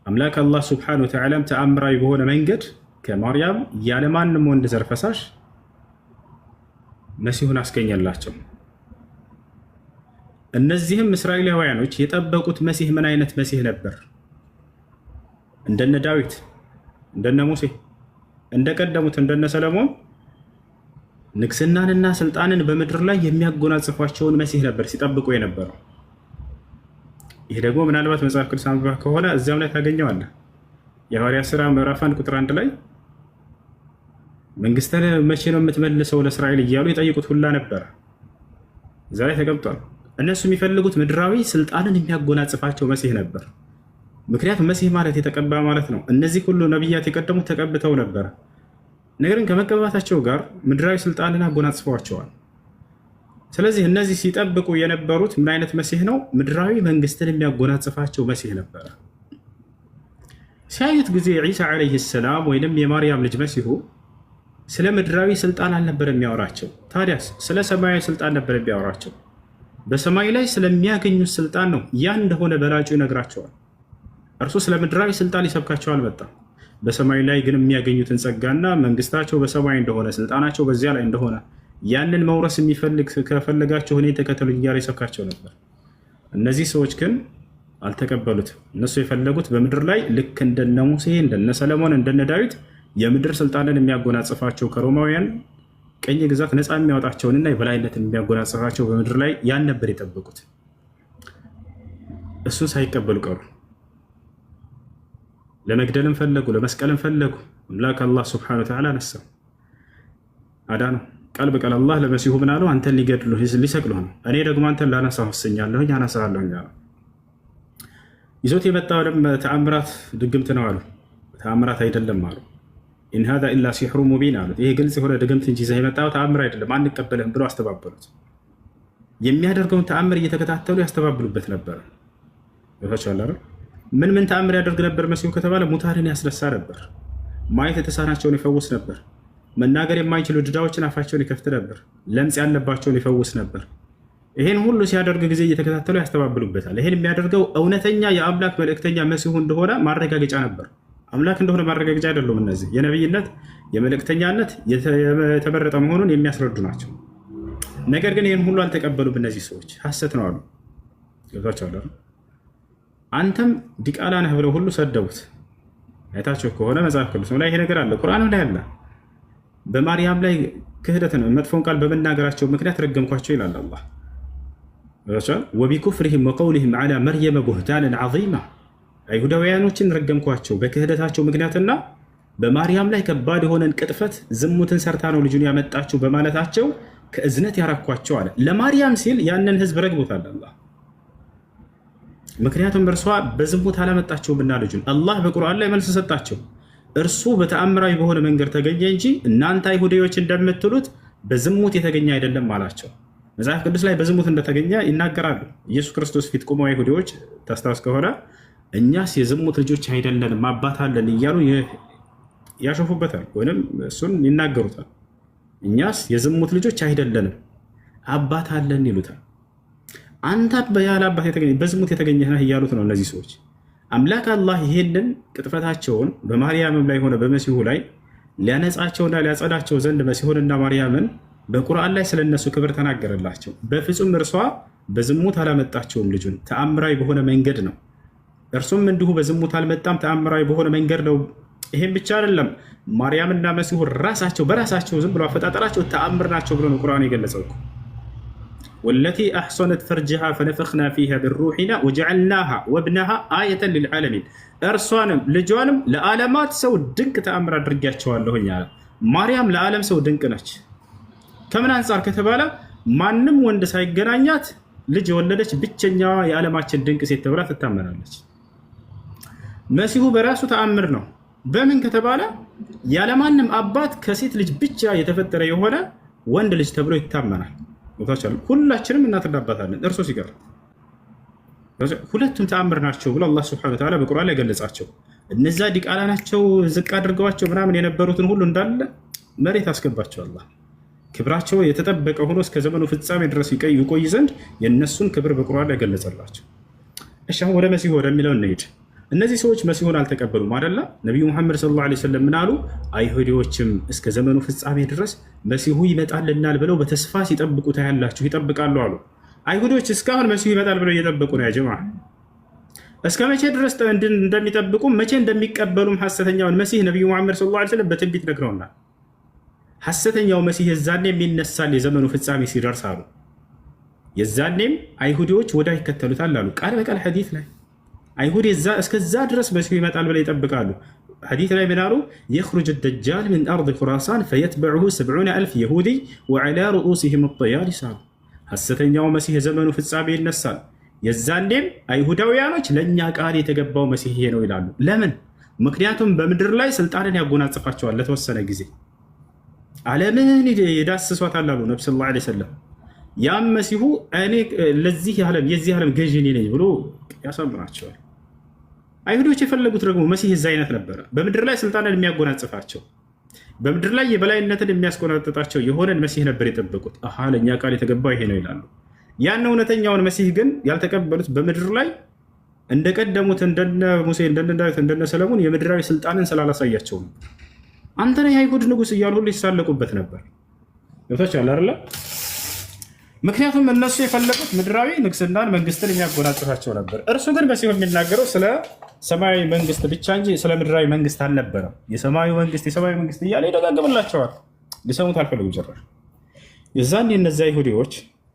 አምላክ አላህ ሱብሓነሁ ወተዓላ ተአምራዊ በሆነ መንገድ ከማርያም ያለማንም ወንድ ዘር ፈሳሽ መሲሁን አስገኘላቸው። እነዚህም እስራኤላውያኖች የጠበቁት መሲህ ምን አይነት መሲህ ነበር? እንደነ ዳዊት፣ እንደነ ሙሴ፣ እንደቀደሙት እንደነ ሰለሞን ንግስናንና ስልጣንን በምድር ላይ የሚያጎናጽፏቸውን መሲህ ነበር ሲጠብቁ የነበረው። ይህ ደግሞ ምናልባት መጽሐፍ ቅዱስ አንብባ ከሆነ እዚያም ላይ ታገኘዋለህ። የሐዋርያት ሥራ ምዕራፍ 1 ቁጥር 1 ላይ መንግስትን መቼ ነው የምትመልሰው ለእስራኤል እያሉ የጠይቁት ሁላ ነበረ። እዛ ላይ ተቀምጧል። እነሱ የሚፈልጉት ምድራዊ ስልጣንን የሚያጎናጽፋቸው መሲህ ነበር። ምክንያቱም መሲህ ማለት የተቀባ ማለት ነው። እነዚህ ሁሉ ነቢያት የቀደሙት ተቀብተው ነበር። ነገር ግን ከመቀባታቸው ጋር ምድራዊ ስልጣንን አጎናጽፈዋቸዋል። ስለዚህ እነዚህ ሲጠብቁ የነበሩት ምን አይነት መሲህ ነው? ምድራዊ መንግስትን የሚያጎናጽፋቸው መሲህ ነበረ። ሲያዩት ጊዜ ዒሳ ዓለይሂ ሰላም ወይንም የማርያም ልጅ መሲሁ ስለ ምድራዊ ስልጣን አልነበር የሚያወራቸው። ታዲያስ ስለ ሰማያዊ ስልጣን ነበር የሚያወራቸው። በሰማይ ላይ ስለሚያገኙት ስልጣን ነው። ያ እንደሆነ በላጩ ይነግራቸዋል። እርሱ ስለ ምድራዊ ስልጣን ሊሰብካቸው አልመጣም። በሰማይ ላይ ግን የሚያገኙትን ጸጋና መንግስታቸው በሰማይ እንደሆነ ስልጣናቸው በዚያ ላይ እንደሆነ ያንን መውረስ ከፈለጋቸው እኔን ተከተሉኝ እያለ ይሰብካቸው ነበር። እነዚህ ሰዎች ግን አልተቀበሉትም። እነሱ የፈለጉት በምድር ላይ ልክ እንደነ ሙሴ፣ እንደነ ሰለሞን፣ እንደነ ዳዊት የምድር ስልጣንን የሚያጎናጽፋቸው ከሮማውያን ቀኝ ግዛት ነፃ የሚያወጣቸውንና የበላይነትን የሚያጎናጽፋቸው በምድር ላይ ያን ነበር የጠበቁት። እሱን ሳይቀበሉ ቀሩ። ለመግደልም ፈለጉ፣ ለመስቀልም ፈለጉ። አምላክ አላህ ሱብሓነሁ ወተዓላ አነሳው፣ አዳነው። ቃል በቃል አላህ ለመሲሁ ምን አለው? አንተን ሊገድሉ ሊሰቅሉ ነው፣ እኔ ደግሞ አንተን ላነሳ ወስኛለሁኝ፣ አነሳለሁኝ አለው። ይዞት የመጣው ተአምራት ድግምት ነው አሉ። ተአምራት አይደለም አሉ። ኢን ሃዛ ኢላ ሲሕሩ ሙቢን አሉት። ይሄ ግልጽ የሆነ ድግምት እንጂ ይዘህ የመጣው ተአምር አይደለም፣ አንቀበልህም ብሎ አስተባበሉት። የሚያደርገውን ተአምር እየተከታተሉ ያስተባብሉበት ነበር። ይፈቻላል። ምን ምን ተአምር ያደርግ ነበር መሲሁ ከተባለ ሙታንን ያስነሳ ነበር። ማየት የተሳናቸውን ይፈውስ ነበር። መናገር የማይችሉ ድዳዎችን አፋቸውን ይከፍት ነበር። ለምጽ ያለባቸውን ይፈውስ ነበር። ይሄን ሁሉ ሲያደርግ ጊዜ እየተከታተሉ ያስተባብሉበታል። ይሄን የሚያደርገው እውነተኛ የአምላክ መልእክተኛ መሲሁ እንደሆነ ማረጋገጫ ነበር። አምላክ እንደሆነ ማረጋገጫ አይደሉም። እነዚህ የነብይነት የመልእክተኛነት የተመረጠ መሆኑን የሚያስረዱ ናቸው። ነገር ግን ይህን ሁሉ አልተቀበሉም። እነዚህ ሰዎች ሐሰት ነው አሉ። ገብቷቸዋል። አንተም ዲቃላ ነህ ብለው ሁሉ ሰደቡት። አይታቸው ከሆነ መጽሐፍ ቅዱስ ላይ ይሄ ነገር አለ፣ ቁርአን ላይ አለ። በማርያም ላይ ክህደትን መጥፎን ቃል በመናገራቸው ምክንያት ረገምኳቸው ይላል አላህ። ወቢኩፍሪሂም ወቀውሊሂም ዐላ መርየመ ቡህታንን ዐዚማ፣ አይሁዳውያኖችን ረገምኳቸው በክህደታቸው ምክንያትና በማርያም ላይ ከባድ የሆነን ቅጥፈት ዝሙትን ሰርታ ነው ልጁን ያመጣችው በማለታቸው ከእዝነት ያራኳቸው አለ። ለማርያም ሲል ያንን ህዝብ ረግቦታል አላህ። ምክንያቱም እርሷ በዝሙት አላመጣቸውምና ልጁን አላህ በቁርአን ላይ መልስ ሰጣቸው። እርሱ በተአምራዊ በሆነ መንገድ ተገኘ እንጂ እናንተ አይሁዳዎች እንደምትሉት በዝሙት የተገኘ አይደለም አላቸው። መጽሐፍ ቅዱስ ላይ በዝሙት እንደተገኘ ይናገራሉ። ኢየሱስ ክርስቶስ ፊት ቆመው አይሁዳዎች ታስታውስ ከሆነ እኛስ የዝሙት ልጆች አይደለንም አባት አለን እያሉ ያሾፉበታል፣ ወይም እሱን ይናገሩታል። እኛስ የዝሙት ልጆች አይደለንም አባት አለን ይሉታል። አንተ ያለ አባት የተገኘ በዝሙት የተገኘ ነህ እያሉት ነው እነዚህ ሰዎች። አምላክ አላህ ይሄንን ቅጥፈታቸውን በማርያምም ላይ ሆነ በመሲሁ ላይ ሊያነጻቸውና ሊያጸዳቸው ዘንድ መሲሁንና ማርያምን በቁርአን ላይ ስለነሱ ክብር ተናገረላቸው። በፍጹም እርሷ በዝሙት አላመጣቸውም ልጁን፣ ተአምራዊ በሆነ መንገድ ነው። እርሱም እንዲሁ በዝሙት አልመጣም፣ ተአምራዊ በሆነ መንገድ ነው። ይሄም ብቻ አይደለም፣ ማርያምና መሲሁ ራሳቸው በራሳቸው ዝም ብሎ አፈጣጠራቸው ተአምር ናቸው ብሎ ነው ቁርአን የገለጸው። ወለቲ አሕሰነት ፈርጅሃ ፈነፈኽና ፊሃ ምን ሩሒና ወጀዐልናሃ ወብነሃ አየተን ሊልዓለሚን እርሷንም ልጇንም ለዓለማት ሰው ድንቅ ተአምር አድርጊያቸዋለሁኝ አለ። ማርያም ለዓለም ሰው ድንቅ ነች። ከምን አንጻር ከተባለ ማንም ወንድ ሳይገናኛት ልጅ የወለደች ብቸኛዋ የዓለማችን ድንቅ ሴት ተብላ ትታመናለች። መሲሁ በራሱ ተአምር ነው። በምን ከተባለ ያለማንም አባት ከሴት ልጅ ብቻ የተፈጠረ የሆነ ወንድ ልጅ ተብሎ ይታመናል። ሁላችንም እናትና አባታለን እርሱ ሲቀር ሁለቱም ተአምር ናቸው ብሎ አላህ ሱብሓነሁ ወተዓላ በቁርአን ላይ ገለጻቸው። እነዛ ዲቃላ ናቸው ዝቅ አድርገዋቸው ምናምን የነበሩትን ሁሉ እንዳለ መሬት አስገባቸው። አላህ ክብራቸው የተጠበቀ ሆኖ እስከ ዘመኑ ፍጻሜ ድረስ ይቆይ ዘንድ የእነሱን ክብር በቁርአን ላይ ገለጸላቸው። እሺ አሁን ወደ መሲሁ ወደሚለው እንሂድ። እነዚህ ሰዎች መሲሁን አልተቀበሉም አይደለ? ነቢዩ ሙሐመድ ሰለላሁ ዐለይሂ ወሰለም ምን አሉ? አይሁዶችም እስከ ዘመኑ ፍጻሜ ድረስ መሲሁ ይመጣልናል ብለው በተስፋ ሲጠብቁ ታያላችሁ፣ ይጠብቃሉ አሉ። አይሁዶች እስካሁን መሲሁ ይመጣል ብለው እየጠበቁ ነው። ያ ጀማዓ እስከ መቼ ድረስ እንደሚጠብቁ መቼ እንደሚቀበሉም ሐሰተኛውን መሲህ ነቢዩ ሙሐመድ ሰለላሁ ዐለይሂ ወሰለም በትንቢት ነግረውናል። ሐሰተኛው መሲህ የዛኔም ይነሳል የዘመኑ ፍጻሜ ሲደርስ አሉ። የዛኔም አይሁዶች ወዳ ይከተሉታል አሉ። ቃል በቃል ሐዲስ ላይ አይሁድ እስከዛ ድረስ መሲሁ ይመጣል ብለው ይጠብቃሉ። ሐዲስ ላይ ምን አሉ? የኽሩጅ ደጃል ምን አርድ ኹራሳን ፈየትበዑሁ 70,000 የሁዲ ወዐላ ሩኡሲሂም አጠያሊስ አሉ። ሐሰተኛው መሲህ የዘመኑ ፍጻሜ ይነሳል። የዛኔም አይሁዳውያኖች ለእኛ ቃል የተገባው መሲህ ይሄ ነው ይላሉ። ለምን? ምክንያቱም በምድር ላይ ስልጣንን ያጎናጽፋቸዋል ለተወሰነ ጊዜ ዓለምን የዳስሷታል አሉ ነቢ ሰለላሁ ዐለይሂ ወሰለም። ያም መሲሁ እኔ ለዚህ ዓለም የዚህ ዓለም ገዢ ነኝ ብሎ ያሳምናቸዋል። አይሁዶች የፈለጉት ደግሞ መሲህ የዛ አይነት ነበረ። በምድር ላይ ስልጣንን የሚያጎናጽፋቸው በምድር ላይ የበላይነትን የሚያስቆናጥጣቸው የሆነን መሲህ ነበር የጠበቁት። አሃ ለእኛ ቃል የተገባው ይሄ ነው ይላሉ። ያን እውነተኛውን መሲህ ግን ያልተቀበሉት በምድር ላይ እንደቀደሙት እንደነ ሙሴ እንደነ ዳዊት እንደነ ሰለሞን የምድራዊ ስልጣንን ስላላሳያቸው ነው። አንተ ነህ የአይሁድ ንጉሥ እያሉ ሁሉ ይሳለቁበት ነበር። ገብታችኋል አይደለ? ምክንያቱም እነሱ የፈለጉት ምድራዊ ንግስናን መንግስትን የሚያጎናጽፋቸው ነበር። እርሱ ግን መሲሁ የሚናገረው ስለ ሰማያዊ መንግስት ብቻ እንጂ ስለ ምድራዊ መንግስት አልነበረም። የሰማያዊ መንግስት እያለ ይደጋግምላቸዋል። ሊሰሙት አልፈለጉም ጭራሽ። የዛን እነዚያ ይሁዲዎች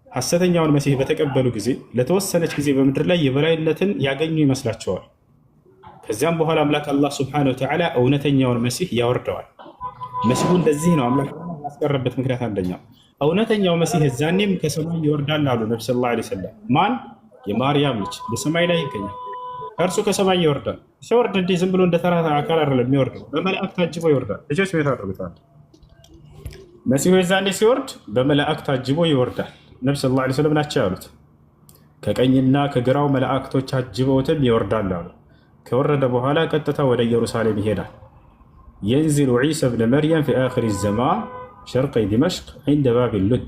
ሐሰተኛውን መሲህ በተቀበሉ ጊዜ ለተወሰነች ጊዜ በምድር ላይ የበላይነትን ያገኙ ይመስላቸዋል። ከዚያም በኋላ አምላክ አላህ ሱብሓነሁ ወተዓላ እውነተኛውን መሲህ ያወርደዋል። መሲሁ እንደዚህ ነው አምላክ ያስቀረበት ምክንያት አንደኛው እውነተኛው መሲህ ዛኔም ከሰማይ ይወርዳል አሉ ነቢ ሰለላሁ ዐለይሂ ወሰለም። ማን? የማርያም ልጅ በሰማይ ላይ ይገኛል። እርሱ ከሰማይ ይወርዳል። ሲወርድ እንዲህ ዝም ብሎ እንደተራ አካል አይደለም የሚወርደው፣ በመላእክት ታጅቦ ይወርዳል። ልጆች ቤት አድርጉታል። መሲሁ የዛኔ ሲወርድ በመላእክት ታጅቦ ይወርዳል። ነቢ ሰለላሁ ዐለይሂ ወሰለም ናቸው ያሉት። ከቀኝና ከግራው መላእክቶች አጅበውትም ይወርዳል አሉ። ከወረደ በኋላ ቀጥታ ወደ ኢየሩሳሌም ይሄዳል። የንዚሉ ዒሳ ብን መርየም ፊ አኺሪ ዘማን ሸርቀይ ዲመሽቅ ዒንደ ባቢል ሉድ፣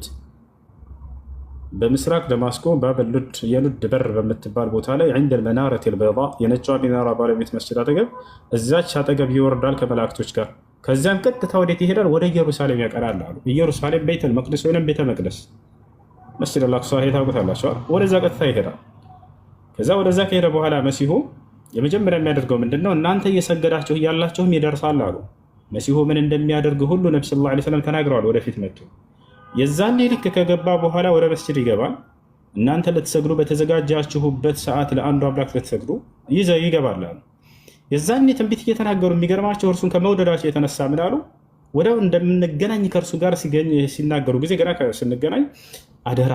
በምስራቅ ደማስቆ ባቢል ሉድ የሉድ በር በምትባል ቦታ ላይ ዒንደ ልመናረት ልበይዳ የነጯ ሚናራ ባለቤት መስጅድ አጠገብ እዛች አጠገብ ይወርዳል ከመላእክቶች ጋር። ከዚያም ቀጥታ ወዴት ይሄዳል? ወደ ኢየሩሳሌም ያቀናል አሉ። ኢየሩሳሌም ቤተል መቅደስ ወይም ቤተ መቅደስ መስጅድ አልአቅሷ ታውቁታላችሁ። ወደዛ ቀጥታ ይሄዳል። ከዛ ወደዛ ከሄደ በኋላ መሲሁ የመጀመሪያ የሚያደርገው ምንድነው? እናንተ እየሰገዳችሁ እያላችሁም ይደርሳል አሉ። መሲሁ ምን እንደሚያደርግ ሁሉ ነቢ ሰለላሁ ዐለይሂ ወሰለም ተናግረዋል። ወደፊት መጡ። የዛኔ ልክ ከገባ በኋላ ወደ መስጅድ ይገባል። እናንተ ልትሰግዱ በተዘጋጃችሁበት ሰዓት ለአንዱ አምላክ ልትሰግዱ ይገባል አሉ። የዛኔ ትንቢት እየተናገሩ የሚገርማቸው እርሱን ከመውደዳቸው የተነሳ ምን አሉ? ወዲያው እንደምንገናኝ ከእርሱ ጋር ሲናገሩ ጊዜ ገና ስንገናኝ አደራ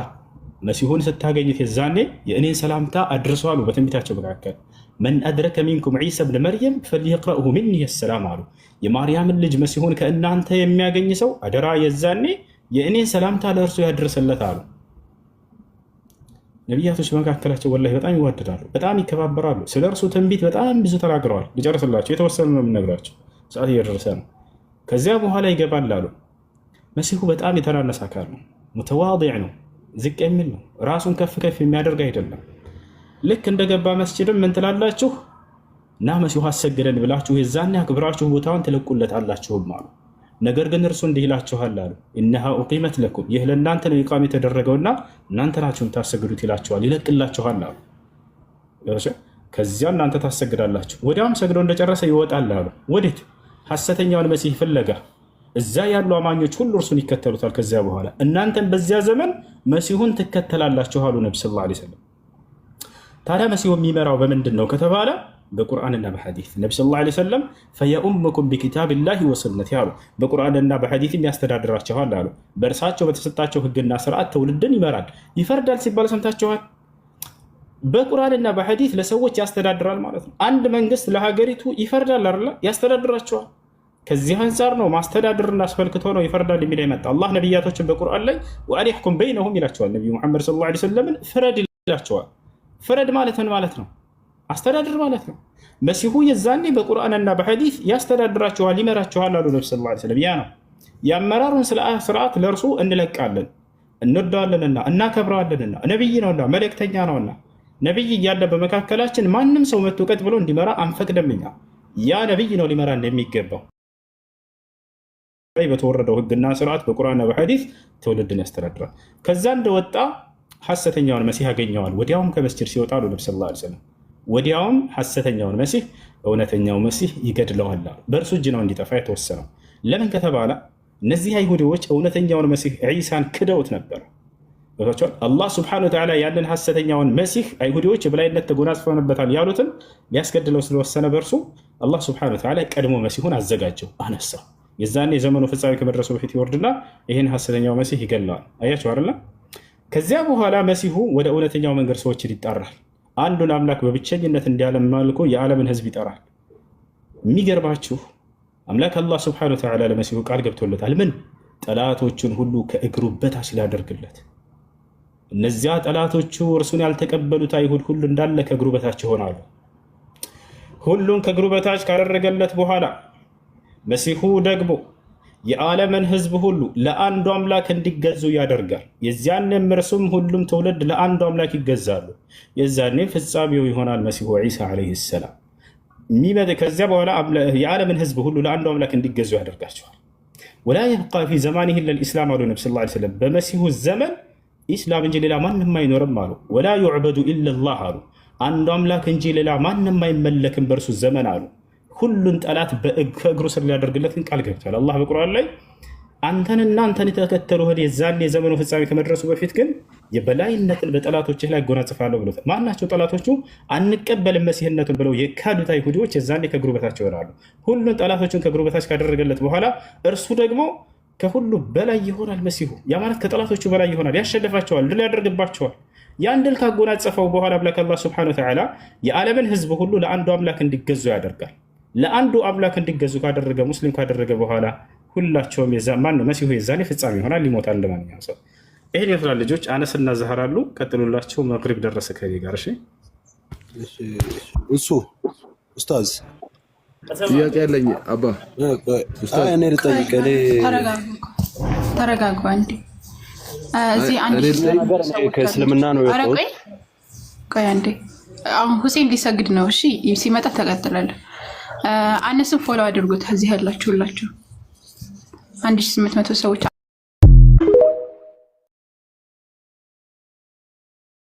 መሲሁን ስታገኙት የዛኔ የእኔን ሰላምታ አድርሱ አሉ። በትንቢታቸው መካከል መን አድረከ ሚንኩም ዒሳ ብን መርየም ፈልየቅረእሁ ሚኒ ሰላም አሉ። የማርያምን ልጅ መሲሁን ከእናንተ የሚያገኝ ሰው አደራ የዛኔ የእኔን ሰላምታ ለእርሱ ያድርሰለት አሉ። ነቢያቶች በመካከላቸው ወላሂ በጣም ይዋደዳሉ፣ በጣም ይከባበራሉ። ስለ እርሱ ትንቢት በጣም ብዙ ተናግረዋል። ልጨርስላቸው፣ የተወሰኑ ነው የምነግራቸው፣ ሰዓት እየደረሰ ነው። ከዚያ በኋላ ይገባል አሉ። መሲሁ በጣም የተናነሰ አካል ነው፣ ሙተዋዲዕ ነው፣ ዝቅ የሚል ነው፣ ራሱን ከፍ ከፍ የሚያደርግ አይደለም። ልክ እንደገባ መስጅድም ምን ትላላችሁ? እና መሲሁ አሰግደን ብላችሁ የዛኔ አክብራችሁ ቦታውን ትለቁለታላችሁም አሉ። ነገር ግን እርሱ እንዲህ ይላችኋል አሉ፣ ኢነሃ ኡቂመት ለኩም፣ ይህ ለእናንተ ነው ኢቃም የተደረገውና እናንተ ናችሁ የምታሰግዱት ይላችኋል። ይለቅላችኋል አሉ። ከዚያ እናንተ ታሰግዳላችሁ። ወዲያውም ሰግዶ እንደጨረሰ ይወጣል አሉ። ወዴት? ሐሰተኛውን መሲህ ፍለጋ። እዛ ያሉ አማኞች ሁሉ እርሱን ይከተሉታል። ከዚያ በኋላ እናንተም በዚያ ዘመን መሲሁን ትከተላላችሁ አሉ ነቢ ሰለላሁ ዐለይሂ ወሰለም። ታዲያ መሲሁ የሚመራው በምንድን ነው ከተባለ በቁርአንና በሐዲስ ነቢ ሰለላሁ ዐለይሂ ወሰለም ፈየኡሙኩም ቢኪታቢላሂ ወሱነቲ አሉ። በቁርአንና በሐዲስም ያስተዳድራችኋል አሉ። በእርሳቸው በተሰጣቸው ህግና ስርዓት ትውልድን ይመራል፣ ይፈርዳል ሲባል ሰምታችኋል። በቁርአንና በሐዲስ ለሰዎች ያስተዳድራል ማለት ነው። አንድ መንግስት ለሀገሪቱ ይፈርዳል አይደል? ያስተዳድራቸዋል። ከዚህ አንጻር ነው ማስተዳደርን አስፈልክቶ ነው ይፈርዳል የሚል የመጣ አላህ ነቢያቶችን በቁርአን ላይ ወአን ይሕኩም በይነሁም ይላቸዋል። ነቢዩ ሙሐመድ ሰለላሁ ዐለይሂ ወሰለምን ፍረድ ይላቸዋል። ፍረድ ማለት ምን ማለት ነው? አስተዳድር ማለት ነው። መሲሁ የዛኔ በቁርአንና በሐዲስ ያስተዳድራቸዋል፣ ይመራቸዋል አሉ ነቢ ሰለላሁ ዐለይሂ ወሰለም። ያ ነው የአመራሩን ስርዓት ለእርሱ እንለቃለን፣ እንወደዋለንና እናከብረዋለንና ነቢይ ነውና መልእክተኛ ነውና ነቢይ እያለ በመካከላችን ማንም ሰው መጥቶ ቀጥ ብሎ እንዲመራ አንፈቅድምኛ። ያ ነቢይ ነው ሊመራ እንደሚገባው በተወረደው ህግና ስርዓት በቁርአንና በሐዲስ ትውልድን ያስተዳድራል። ከዛ እንደወጣ ሐሰተኛውን መሲህ ያገኘዋል። ወዲያውም ከመስጂድ ሲወጣ አሉ ነቢ ሰለላሁ ዐለይሂ ወሰለም ወዲያውም ሐሰተኛውን መሲህ እውነተኛው መሲህ ይገድለዋል። በእርሱ እጅ ነው እንዲጠፋ የተወሰነው። ለምን ከተባለ እነዚህ አይሁዲዎች እውነተኛውን መሲህ ዒሳን ክደውት ነበር። አላህ ስብሐነሁ ወተዓላ ያንን ሐሰተኛውን መሲህ አይሁዲዎች የበላይነት ተጎናጽፈውበታል ያሉትን ሊያስገድለው ስለወሰነ በእርሱ አላህ ስብሐነሁ ወተዓላ ቀድሞ መሲሁን አዘጋጀው፣ አነሳው። የዛኔ የዘመኑ ፍጻሜ ከመድረሱ በፊት ይወርድና ይህን ሐሰተኛው መሲህ ይገለዋል። አያቸው አይደለ? ከዚያ በኋላ መሲሁ ወደ እውነተኛው መንገድ ሰዎችን ይጣራል። አንዱን አምላክ በብቸኝነት እንዲያመልኩ የዓለምን ህዝብ ይጠራል። የሚገርባችሁ አምላክ አላህ ስብሐነሁ ወተዓላ ለመሲሁ ቃል ገብቶለታል። ምን? ጠላቶቹን ሁሉ ከእግሩ በታች ሊያደርግለት። እነዚያ ጠላቶቹ እርሱን ያልተቀበሉት አይሁድ ሁሉ እንዳለ ከእግሩ በታች ይሆናሉ። ሁሉን ከእግሩ በታች ካደረገለት በኋላ መሲሁ ደግሞ የዓለምን ህዝብ ሁሉ ለአንዱ አምላክ እንዲገዙ ያደርጋል። የዚያንም እርሱም ሁሉም ትውልድ ለአንዱ አምላክ ይገዛሉ። የዛኔም ፍጻሜው ይሆናል መሲሁ ዒሳ ዓለይሂ ሰላም። ከዚያ በኋላ የዓለምን ህዝብ ሁሉ ለአንዱ አምላክ እንዲገዙ ያደርጋቸዋል። ወላ የብቃ ፊ ዘማኒህ ኢለል ኢስላም አሉ ነቢ ሰለላሁ ዐለይሂ ወሰለም። በመሲሁ ዘመን ኢስላም እንጂ ሌላ ማንም አይኖርም አሉ። ወላ ዩዕበዱ ኢለላህ አሉ። አንዱ አምላክ እንጂ ሌላ ማንም አይመለክም በእርሱ ዘመን አሉ። ሁሉን ጠላት ከእግሩ ስር ሊያደርግለት ቃል ገብቷል። አላህ በቁርአን ላይ አንተንና አንተን የተከተሉህን የዛኔ የዘመኑ ፍጻሜ ከመድረሱ በፊት ግን የበላይነትን በጠላቶችህ ላይ አጎናጽፋለሁ ብሎታል። ማናቸው ጠላቶቹ? አንቀበልም መሲህነቱን ብለው የካዱት አይሁዲዎች የዛኔ ከእግሩ በታች ይሆናሉ። ሁሉን ጠላቶችን ከእግሩ በታች ካደረገለት በኋላ እርሱ ደግሞ ከሁሉ በላይ ይሆናል። መሲሁ ያ ማለት ከጠላቶቹ በላይ ይሆናል፣ ያሸንፋቸዋል፣ ድል ያደርግባቸዋል። ያን ድል ካጎናጸፈው በኋላ አምላክ አላህ ሱብሓነሁ ወተዓላ የዓለምን ህዝብ ሁሉ ለአንዱ አምላክ እንዲገዙ ያደርጋል። ለአንዱ አምላክ እንዲገዙ ካደረገ ሙስሊም ካደረገ በኋላ ሁላቸውም የዛማን ነው መሲሁ የዛኔ ፍጻሜ ይሆናል፣ ይሞታል ለማንኛውም ሰው። ይሄን ይመስላል ልጆች። አነስና ዛህር አሉ። ቀጥሉላቸው። መግሪብ ደረሰ ከኔ ጋር። እሺ እሱ ኡስታዝ ጥያቄ ያለኝ አባ ኡስታዝ እኔ ልጠይቅ። ተረጋጉ አንዴ። እዚህ አንድ ነገር ከእስልምና ነው የወጣው። ቆይ አንዴ። አሁን ሁሴን ሊሰግድ ነው። እሺ ሲመጣ ተቀጥላለሁ። አነስም ፎሎ አድርጉት። እዚህ ያላችሁ ሁላችሁ 1800 ሰዎች